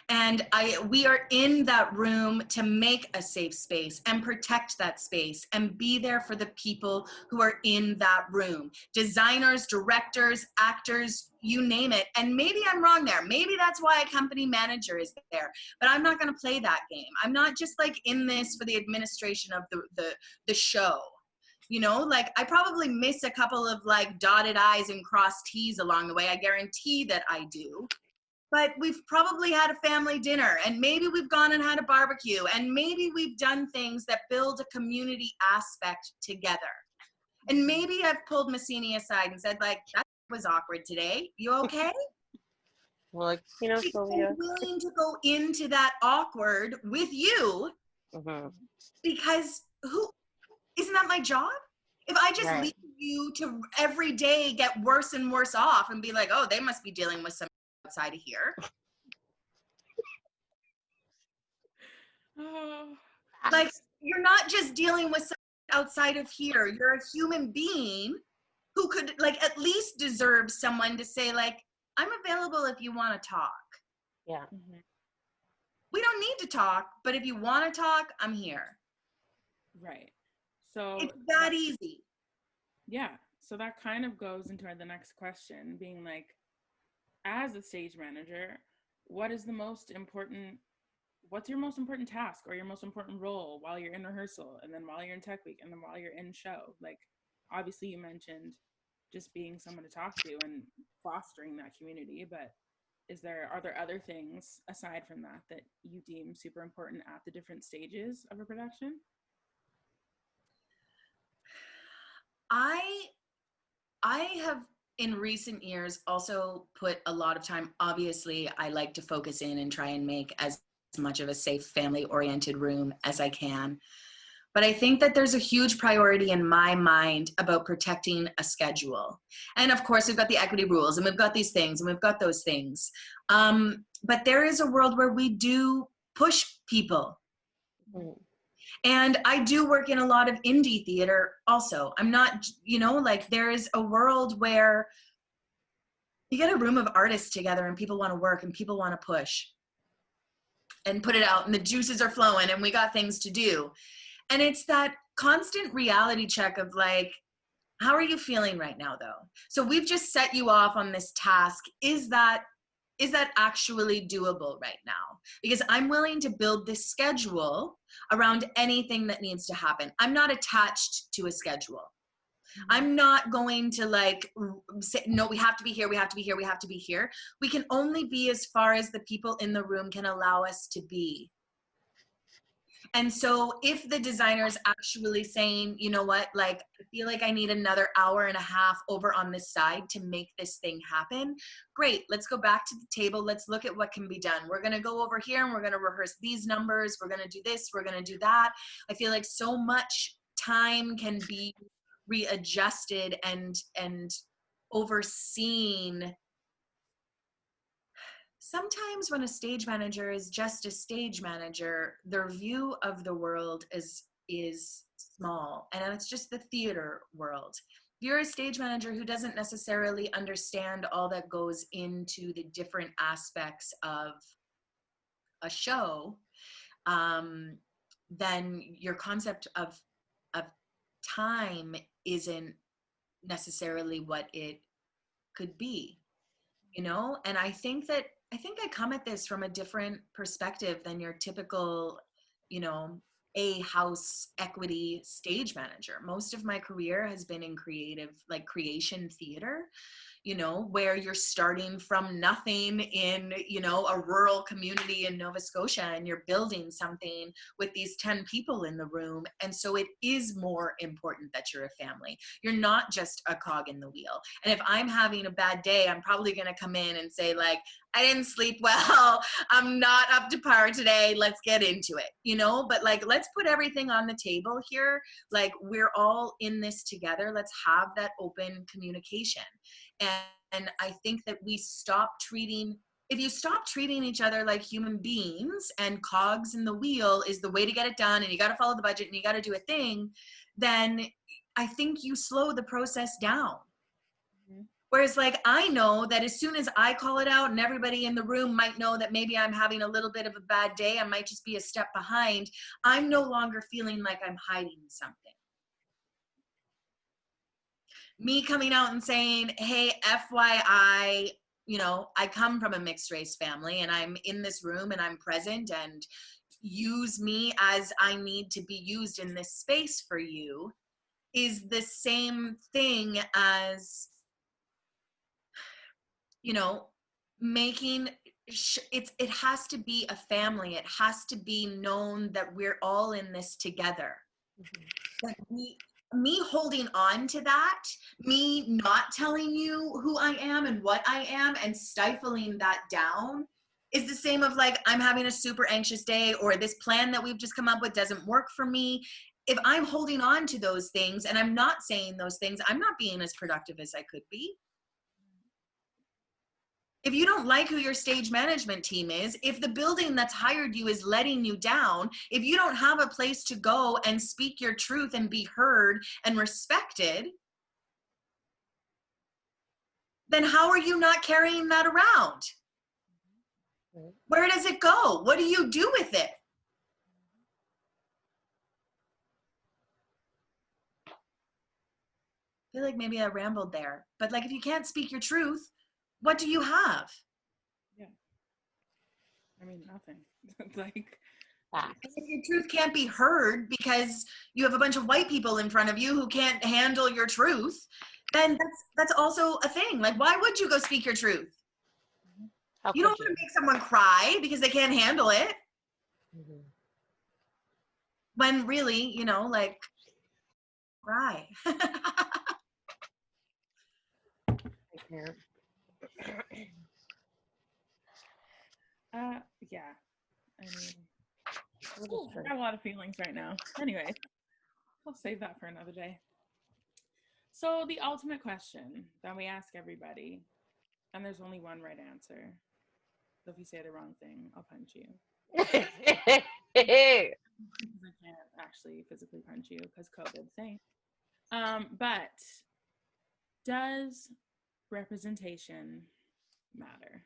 And we are in that room to make a safe space and protect that space and be there for the people who are in that room. Designers, directors, actors, you name it. And maybe I'm wrong there. Maybe that's why a company manager is there. But I'm not going to play that game. I'm not just like in this for the administration of the show. You know, like I probably miss a couple of like dotted I's and crossed T's along the way. I guarantee that I do. But we've probably had a family dinner and maybe we've gone and had a barbecue and maybe we've done things that build a community aspect together. And maybe I've pulled Massini aside and said like, that was awkward today. You okay? Well, like, you know, Sylvia. I'm willing to go into that awkward with you because isn't that my job? If I just leave you to every day get worse and worse off and be like, oh, they must be dealing with some outside of here. Like, you're not just dealing with something outside of here. You're a human being who could like at least deserve someone to say like, I'm available if you want to talk. Yeah. We don't need to talk, but if you want to talk, I'm here. Right. So it's that easy. Yeah. So that kind of goes into the next question, being like, as a stage manager, what's your most important task or your most important role while you're in rehearsal and then while you're in tech week and then while you're in show? Like, obviously you mentioned just being someone to talk to and fostering that community, but are there other things aside from that you deem super important at the different stages of a production? I have in recent years also put a lot of time, obviously I like to focus in and try and make as much of a safe family oriented room as I can. But I think that there's a huge priority in my mind about protecting a schedule. And of course we've got the equity rules and we've got these things and we've got those things. But there is a world where we do push people. And I do work in a lot of indie theater also. I'm not, you know, like there is a world where you get a room of artists together and people want to work and people want to push and put it out and the juices are flowing and we got things to do. And it's that constant reality check of like, how are you feeling right now though? So we've just set you off on this task. Is that actually doable right now? Because I'm willing to build this schedule around anything that needs to happen. I'm not attached to a schedule. I'm not going to like say, no, we have to be here, we have to be here, we have to be here. We can only be as far as the people in the room can allow us to be. And so if the designer is actually saying, you know what, like, I feel like I need another hour and a half over on this side to make this thing happen, great, let's go back to the table. Let's look at what can be done. We're going to go over here and we're going to rehearse these numbers. We're going to do this. We're going to do that. I feel like so much time can be readjusted and overseen. Sometimes when a stage manager is just a stage manager, their view of the world is small, and it's just the theater world. If you're a stage manager who doesn't necessarily understand all that goes into the different aspects of a show, then your concept of time isn't necessarily what it could be, you know? And I think I come at this from a different perspective than your typical, you know, a house equity stage manager. Most of my career has been in creative, like creation theater, you know, where you're starting from nothing in, you know, a rural community in Nova Scotia, and you're building something with these 10 people in the room. And so it is more important that you're a family. You're not just a cog in the wheel. And if I'm having a bad day, I'm probably going to come in and say, like, I didn't sleep well, I'm not up to par today, let's get into it, you know? But like, let's put everything on the table here. Like, we're all in this together. Let's have that open communication. And I think that if you stop treating each other like human beings, and cogs in the wheel is the way to get it done, and you got to follow the budget and you got to do a thing, then I think you slow the process down. Mm-hmm. Whereas, like, I know that as soon as I call it out, and everybody in the room might know that maybe I'm having a little bit of a bad day, I might just be a step behind, I'm no longer feeling like I'm hiding something. Me coming out and saying, hey, FYI, you know, I come from a mixed race family, and I'm in this room and I'm present, and use me as I need to be used in this space for you, is the same thing as, you know, making it has to be a family. It has to be known that we're all in this together. Mm-hmm. That me holding on to that, me not telling you who I am and what I am, and stifling that down, is the same of like, I'm having a super anxious day, or this plan that we've just come up with doesn't work for me. If I'm holding on to those things and I'm not saying those things, I'm not being as productive as I could be. If you don't like who your stage management team is, if the building that's hired you is letting you down, if you don't have a place to go and speak your truth and be heard and respected, then how are you not carrying that around? Where does it go? What do you do with it? I feel like maybe I rambled there, but like, if you can't speak your truth, what do you have? Yeah. I mean, nothing. Like, if your truth can't be heard because you have a bunch of white people in front of you who can't handle your truth, then that's also a thing. Like, why would you go speak your truth? You don't want to make someone cry because they can't handle it. Mm-hmm. When really, you know, like, cry. Yeah. I mean, I have a lot of feelings right now. Anyway, I'll save that for another day. So the ultimate question that we ask everybody, and there's only one right answer. So if you say the wrong thing, I'll punch you. I can't actually physically punch you because COVID thing. But does representation matter?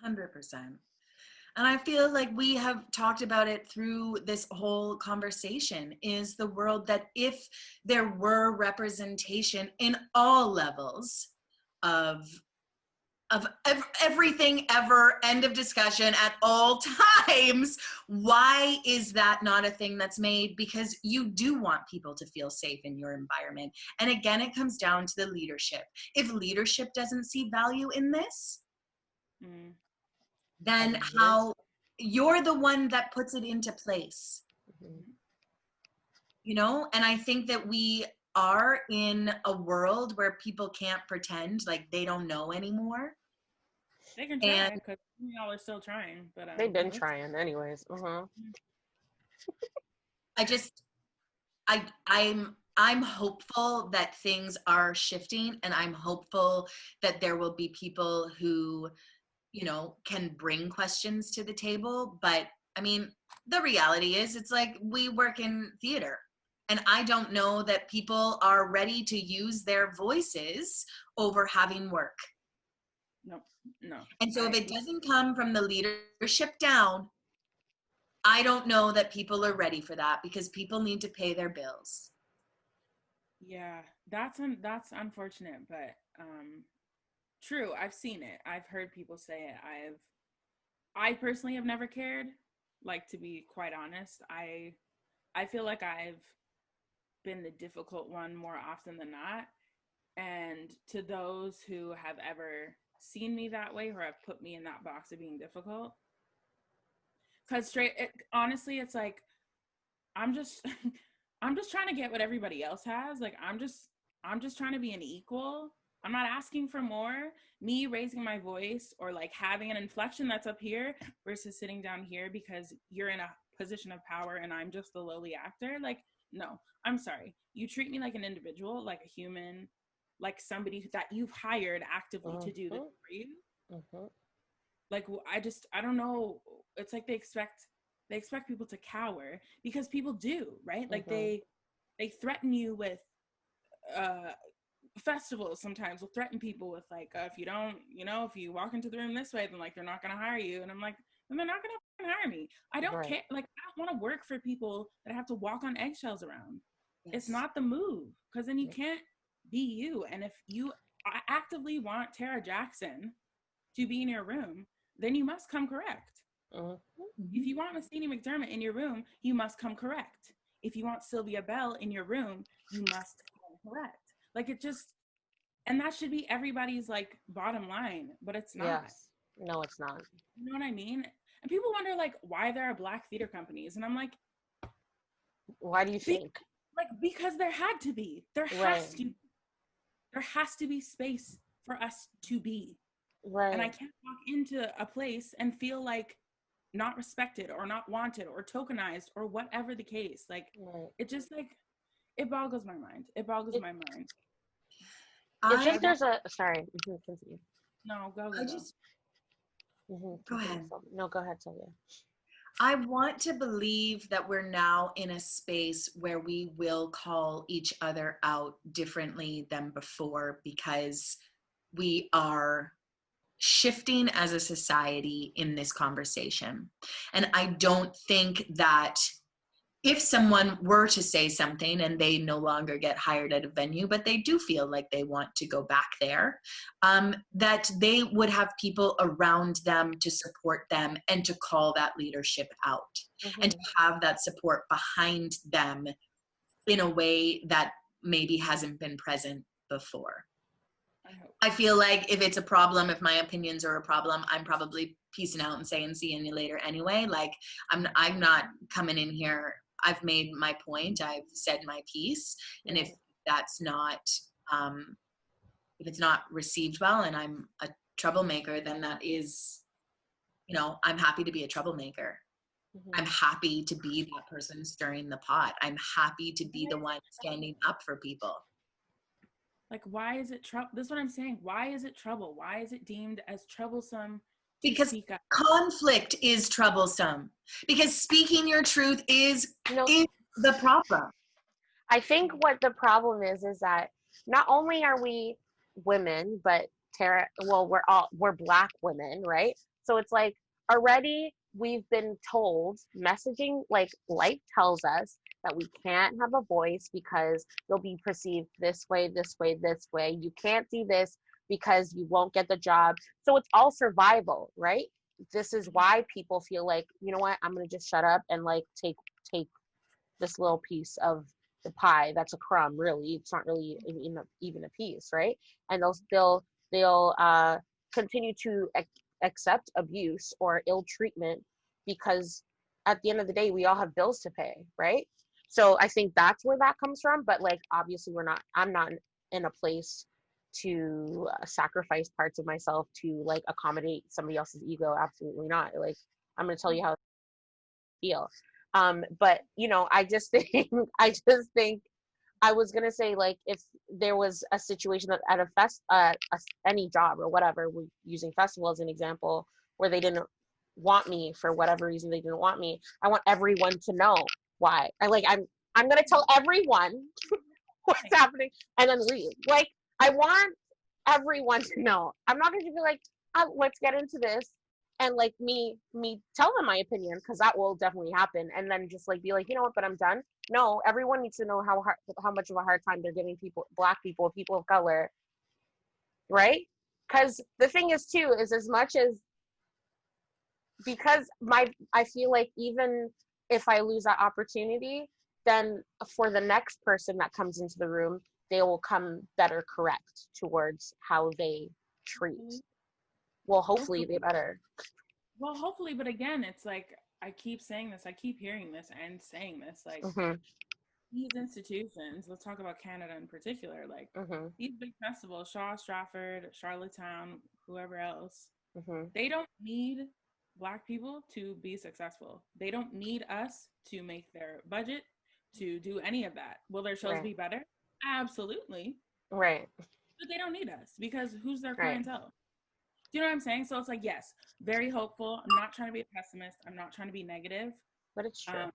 100%. And I feel like we have talked about it through this whole conversation, is the world that if there were representation in all levels of everything ever, end of discussion, at all times, why is that not a thing that's made? Because you do want people to feel safe in your environment. And again, it comes down to the leadership. If leadership doesn't see value in this, then how you're the one that puts it into place. Mm-hmm. You know, and I think that we are in a world where people can't pretend like they don't know anymore. They can try, because y'all are still trying, but they've been trying anyways. I'm hopeful that things are shifting, and I'm hopeful that there will be people who, you know, can bring questions to the table. But I mean, the reality is, it's like, we work in theater, and I don't know that people are ready to use their voices over having work. No. And so if it doesn't come from the leadership down, I don't know that people are ready for that, because people need to pay their bills. Yeah, that's unfortunate, but true. I've seen it. I've heard people say it. I personally have never cared. Like, to be quite honest, I feel like I've been the difficult one more often than not. And to those who have ever seen me that way, or have put me in that box of being difficult, because honestly, it's like, I'm just I'm just trying to get what everybody else has. Like, I'm just trying to be an equal. I'm not asking for more. Me raising my voice or like having an inflection that's up here versus sitting down here because you're in a position of power and I'm just the lowly actor. Like, no, I'm sorry. You treat me like an individual, like a human, like somebody that you've hired actively to do this for you. Like, I don't know. It's like they expect people to cower, because people do, right? Like, they threaten you with festivals. Sometimes will threaten people with like, if you don't, you know, if you walk into the room this way, then like they're not going to hire you. And I'm like, then they're not going to hire me. I don't care. Like, I don't want to work for people that I have to walk on eggshells around. Yes. It's not the move, because then you can't be you. And if you actively want Tara Jackson to be in your room, then you must come correct. If you want Messini McDermott in your room, you must come correct. If you want Sylvia Bell in your room, you must come correct. Like, it just, and that should be everybody's like bottom line, but it's not. Yes. No, it's not. You know what I mean? And people wonder like why there are Black theater companies, and I'm like, why do you think? Like, because there had to be. There has to be space for us to be. Right. And I can't walk into a place and feel like not respected or not wanted or tokenized or whatever the case. Like, it just like, it boggles my mind. It boggles my mind. It's just there's a sorry. Continue. No, go. Go ahead. No, go ahead, Sylvia. I want to believe that we're now in a space where we will call each other out differently than before, because we are shifting as a society in this conversation. And I don't think that if someone were to say something and they no longer get hired at a venue, but they do feel like they want to go back there, that they would have people around them to support them and to call that leadership out, and to have that support behind them in a way that maybe hasn't been present before. I feel like if it's a problem, if my opinions are a problem, I'm probably peacing out and saying see you later anyway. Like, I'm not coming in here. I've made my point. I've said my piece. And if that's not, if it's not received well and I'm a troublemaker, then that is, you know, I'm happy to be a troublemaker. I'm happy to be that person stirring the pot. I'm happy to be the one standing up for people. Like, why is it trouble? This is what I'm saying. Why is it trouble? Why is it deemed as troublesome? Because conflict is troublesome. Because speaking your truth is the problem. I think what the problem is that not only are we women, but Tara, well, we're Black women, right? So it's like already we've been told messaging, like life tells us that we can't have a voice because you'll be perceived this way, this way, this way. You can't do this because you won't get the job. So it's all survival, right? This is why people feel like, you know what, I'm gonna just shut up and like take this little piece of the pie that's a crumb. Really, it's not really even a piece, right? And they'll continue to accept abuse or ill treatment because at the end of the day we all have bills to pay, right? So I think that's where that comes from. But like, obviously I'm not in a place to sacrifice parts of myself to like accommodate somebody else's ego. Absolutely not. Like, I'm going to tell you how I feel. But you know, I just think I was gonna say, like, if there was a situation that at any job or whatever, we're using festival as an example, where they didn't want me for whatever reason, they didn't want me. I want everyone to know why. I'm gonna tell everyone what's happening and then leave. Like, I want everyone to know. I'm not gonna be like, oh, let's get into this, and like me tell them my opinion, because that will definitely happen, and then just like be like, you know what, but I'm done. No, everyone needs to know how much of a hard time they're giving Black people of color, right? Because the thing is too, is as much as, because I feel like even if I lose that opportunity, then for the next person that comes into the room, they will come better correct towards how they treat. Well, hopefully they better. Well, hopefully, but again, it's like, I keep saying this, I keep hearing this and saying this, like, these institutions, let's talk about Canada in particular, like, these big festivals, Shaw, Stratford, Charlottetown, whoever else, they don't need Black people to be successful. They don't need us to make their budget, to do any of that. Will their shows be better? Absolutely. Right. But they don't need us, because who's their clientele? Do you know what I'm saying? So it's like, yes, very hopeful. I'm not trying to be a pessimist. I'm not trying to be negative. But it's true.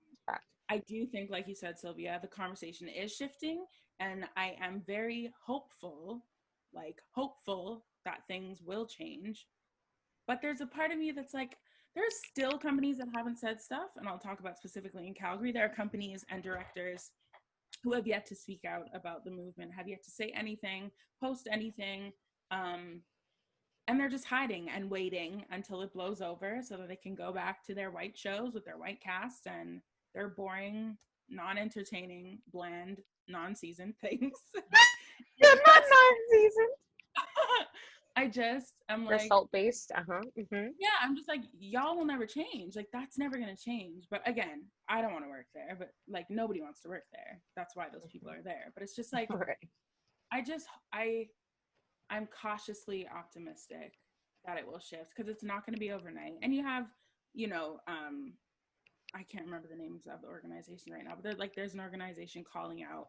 I do think, like you said, Sylvia, the conversation is shifting, and I am very hopeful that things will change. But there's a part of me that's like, there's still companies that haven't said stuff, and I'll talk about specifically in Calgary. There are companies and directors who have yet to speak out about the movement, have yet to say anything, post anything, and they're just hiding and waiting until it blows over so that they can go back to their white shows with their white cast and their boring, non-entertaining, bland, non-seasoned things. They're not non-seasoned. I'm they're like, salt-based. Yeah, I'm just like, y'all will never change. Like, that's never gonna change. But again, I don't want to work there, but like, nobody wants to work there. That's why those people are there. But it's just like, I'm cautiously optimistic that it will shift, because it's not going to be overnight. And you have, I can't remember the names of the organization right now, but there's an organization calling out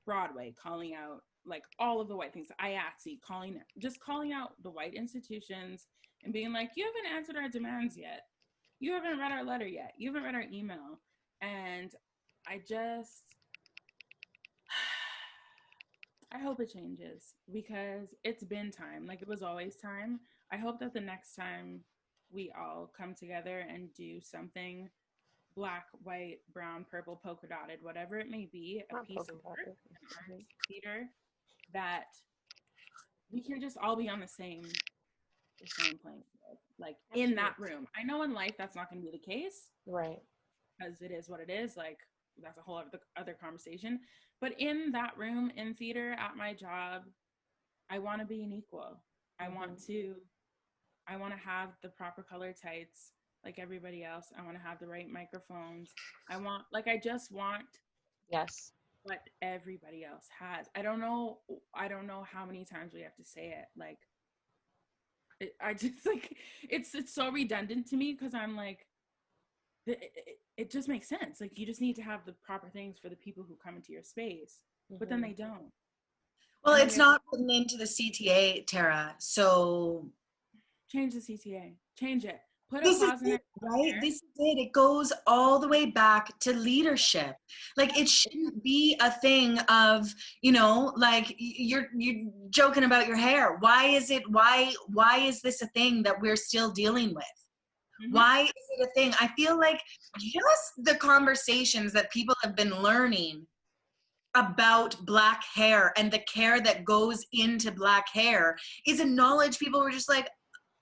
Broadway, calling out like all of the white things, IATSE, calling out the white institutions and being like, you haven't answered our demands yet. You haven't read our letter yet. You haven't read our email. And I hope it changes, because it's been time. Like, it was always time. I hope that the next time we all come together and do something Black, white, brown, purple, polka dotted, whatever it may be, a piece of art, an art theater, that we can just all be on the same playing field, like in that room. I know in life that's not going to be the case, right? Because it is what it is. Like, that's a whole other conversation. But in that room, in theater, at my job, I want to be an equal. I want to have the proper color tights like everybody else. I want to have the right microphones. I just want what everybody else has. I don't know how many times we have to say it. Like, I just like, it's so redundant to me, because I'm like, it just makes sense. Like, you just need to have the proper things for the people who come into your space, but then they don't. Well, it's not written into the CTA, Tara. So change the CTA. Change it. Put this is it, right? This is it. It goes all the way back to leadership. Like, it shouldn't be a thing of, like, you're joking about your hair. Why is this a thing that we're still dealing with? Why is it a thing? I feel like just the conversations that people have been learning about Black hair and the care that goes into Black hair is a knowledge people were just like,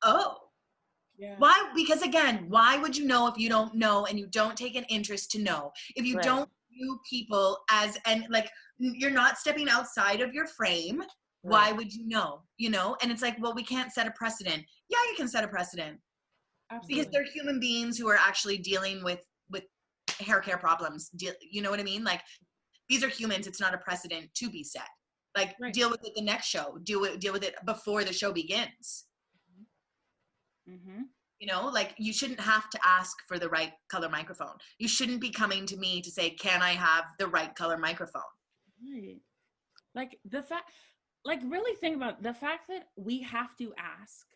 oh. Yeah. Why? Because again, why would you know if you don't know and you don't take an interest to know? If you don't view people and like, you're not stepping outside of your frame, why would you know? And it's like, well, we can't set a precedent. Yeah, you can set a precedent. Absolutely. Because they're human beings who are actually dealing with hair care problems. You know what I mean? Like, these are humans. It's not a precedent to be set. Like, deal with it the next show. Deal with it before the show begins. Like, you shouldn't have to ask for the right color microphone. You shouldn't be coming to me to say, can I have the right color microphone? Right. Like the fact, like really think about the fact that we have to ask.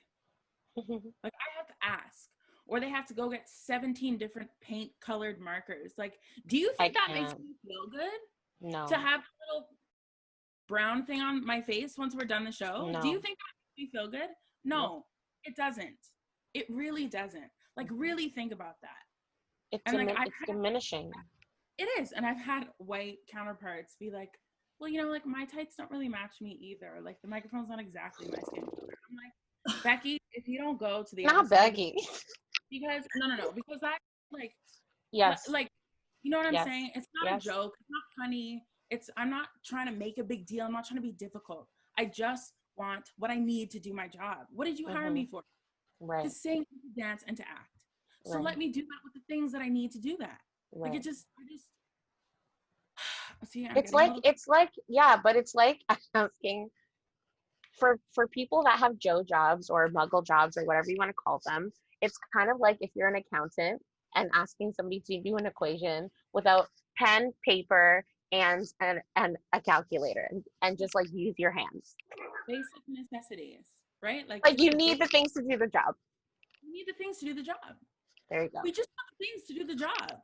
Like I have to ask, or they have to go get 17 different paint colored markers. Like, do you think that makes me feel good? No. To have a little brown thing on my face once we're done the show? No. Do you think that makes me feel good? No, it doesn't. It really doesn't. Like, really think about that. It's diminishing. It is. And I've had white counterparts be like, well, you know, like my tights don't really match me either. Like the microphone's not exactly my skin color. I'm like, Becky, if you don't go to the not Becky, because no, because that like yes, like you know what I'm yes. saying? It's not a joke. It's not funny. I'm not trying to make a big deal. I'm not trying to be difficult. I just want what I need to do my job. What did you hire me for? Right. To sing, to dance, and to act. So let me do that with the things that I need to do that. Right. Like I just see. It's like yeah, but it's like asking for people that have Joe jobs or muggle jobs or whatever you want to call them. It's kind of like if you're an accountant and asking somebody to do an equation without pen, paper, and a calculator, and just like use your hands. Basic necessities, right? Like you need the things to do the job. You need the things to do the job. There you go. We just want the things to do the job.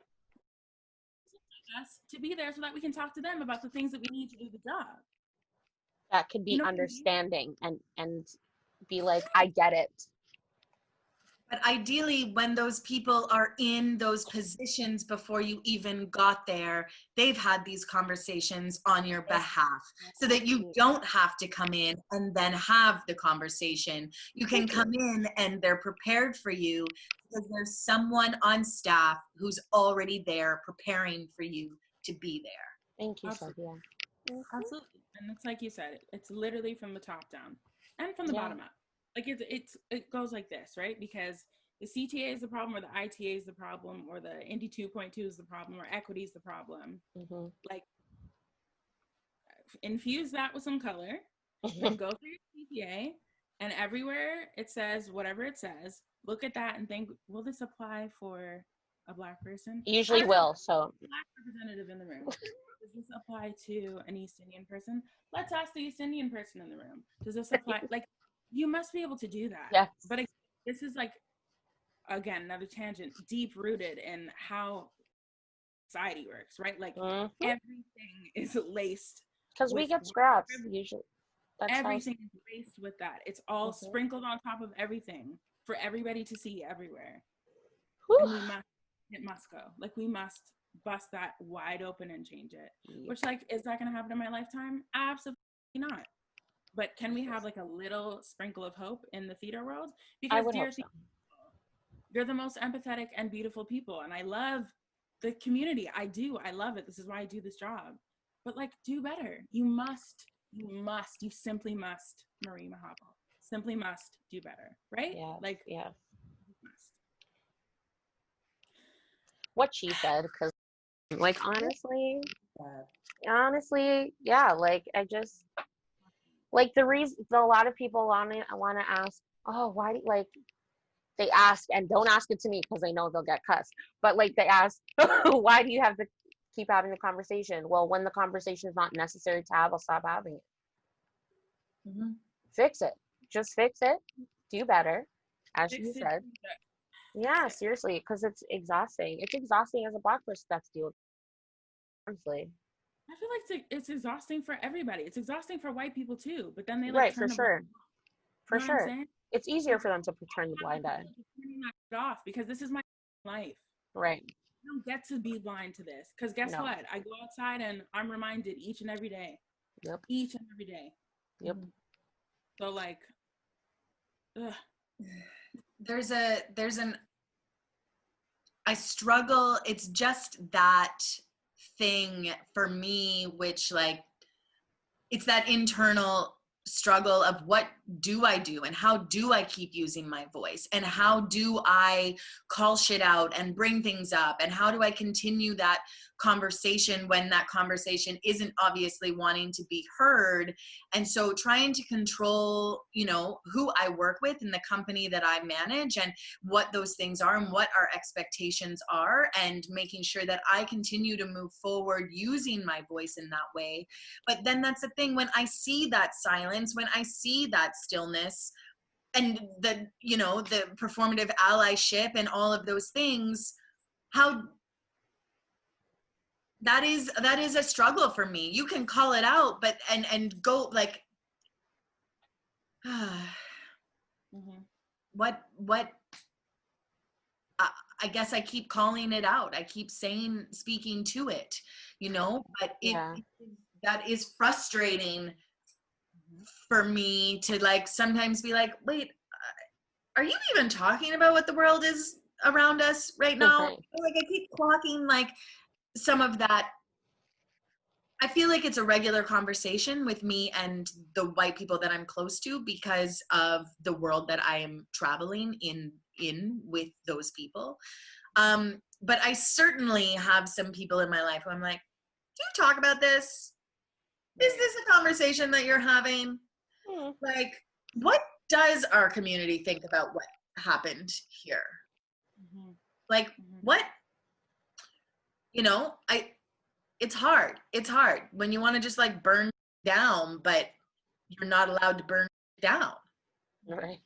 Us to be there so that we can talk to them about the things that we need to do the job. That could be understanding and be like, I get it. But ideally, when those people are in those positions before you even got there, they've had these conversations on your behalf so that you don't have to come in and then have the conversation. You can come in and they're prepared for you because there's someone on staff who's already there preparing for you to be there. Thank you, Sylvia. Absolutely. And it's like you said, it's literally from the top down and from the bottom up. Like it goes like this, right? Because the CTA is the problem, or the ITA is the problem, or the Indy 2.2 is the problem, or equity is the problem. Like infuse that with some color, and go through your CTA, and everywhere it says whatever it says, look at that and think, will this apply for a Black person? Usually will. So Black representative in the room. Does this apply to an East Indian person? Let's ask the East Indian person in the room. Does this apply? Like, you must be able to do that. Yes. But this is like, again, another tangent, deep rooted in how society works, right? Like everything is laced. Because we get scraps usually. Everything is laced with that. It's all sprinkled on top of everything for everybody to see everywhere. And it must go. Like we must bust that wide open and change it. Which, like, is that going to happen in my lifetime? Absolutely not. But can we have like a little sprinkle of hope in the theater world? Because I would hope so. You're the most empathetic and beautiful people, and I love the community. I do. I love it. This is why I do this job. But like, do better. You simply must, Marie Mahapal, simply must do better, right? Yeah. Like, yeah. Must. What she said, because like honestly, yeah. Like I just like the reason a lot of people want to ask, oh, why do you, like. They ask, and don't ask it to me because they know they'll get cussed. But like they ask, why do you have to keep having the conversation? Well, when the conversation is not necessary to have, I'll stop having it. Fix it. Just fix it. Do better, as you said. Yeah, seriously, because it's exhausting. It's exhausting as a Black person to have to deal with it. Honestly. I feel like it's exhausting for everybody. It's exhausting for white people too. But then they like turn for sure. For sure. It's easier for them to turn the blind eye. Off because this is my life. Right. I don't get to be blind to this because guess what? I go outside and I'm reminded each and every day. Yep. Each and every day. Yep. So like, I struggle. It's just that thing for me, which like, it's that internal struggle of what do I do, and how do I keep using my voice, and how do I call shit out and bring things up, and how do I continue that conversation when that conversation isn't obviously wanting to be heard. And so trying to control, you know, who I work with in the company that I manage, and what those things are and what our expectations are, and making sure that I continue to move forward using my voice in that way. But then that's the thing, when I see that silence, when I see that stillness, and the, you know, the performative allyship and all of those things, how that is a struggle for me. You can call it out, but and go like what I guess I keep calling it out. I keep speaking to it, you know, but that is frustrating for me to like sometimes be like, wait, are you even talking about what the world is around us right now? Okay. Like I keep clocking like some of that. I feel like it's a regular conversation with me and the white people that I'm close to because of the world that I am traveling in with those people. But I certainly have some people in my life who I'm like, do you talk about this? Is this a conversation that you're having? Like, what does our community think about what happened here? Like, what? You know, it's hard. It's hard when you want to just like burn down, but you're not allowed to burn down. Right.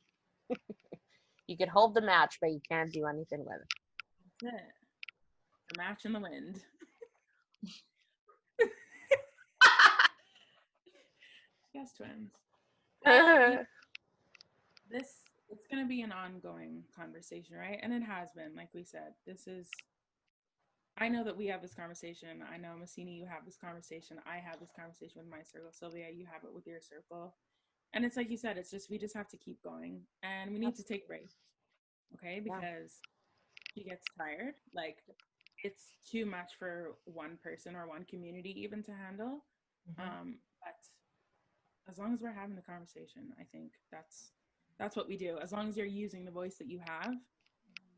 You could hold the match, but you can't do anything with it. That's it. The match in the wind. Yes, twins. It's going to be an ongoing conversation, right? And it has been, like we said. I know that we have this conversation. I know, Massini, you have this conversation. I have this conversation with my circle. Sylvia, you have it with your circle. And it's like you said, we just have to keep going. And we need to take breaks, okay? Because she gets tired. Like, it's too much for one person or one community even to handle. But as long as we're having the conversation, I think that's what we do. As long as you're using the voice that you have,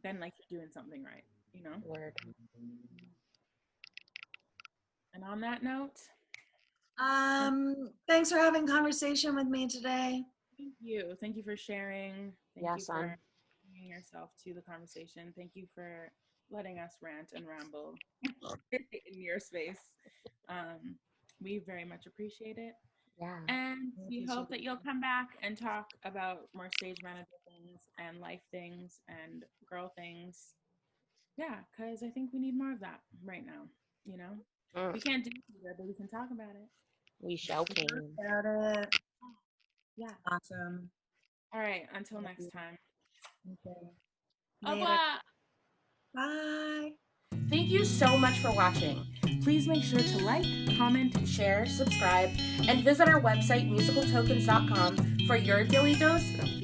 then like you're doing something right, you know? Word. And on that note, thanks for having conversation with me today. Thank you for sharing. Thank you for bringing yourself to the conversation. Thank you for letting us rant and ramble in your space. We very much appreciate it. Yeah. And we hope that you'll come back and talk about more stage manager things and life things and girl things. Yeah, because I think we need more of that right now, you know? We can't do it, but we can talk about it. We shall can. About it. Yeah. Awesome. All right, until next time. Okay. Au revoir. Bye. Thank you so much for watching. Please make sure to like, comment, share, subscribe, and visit our website, musicaltokens.com, for your daily dose of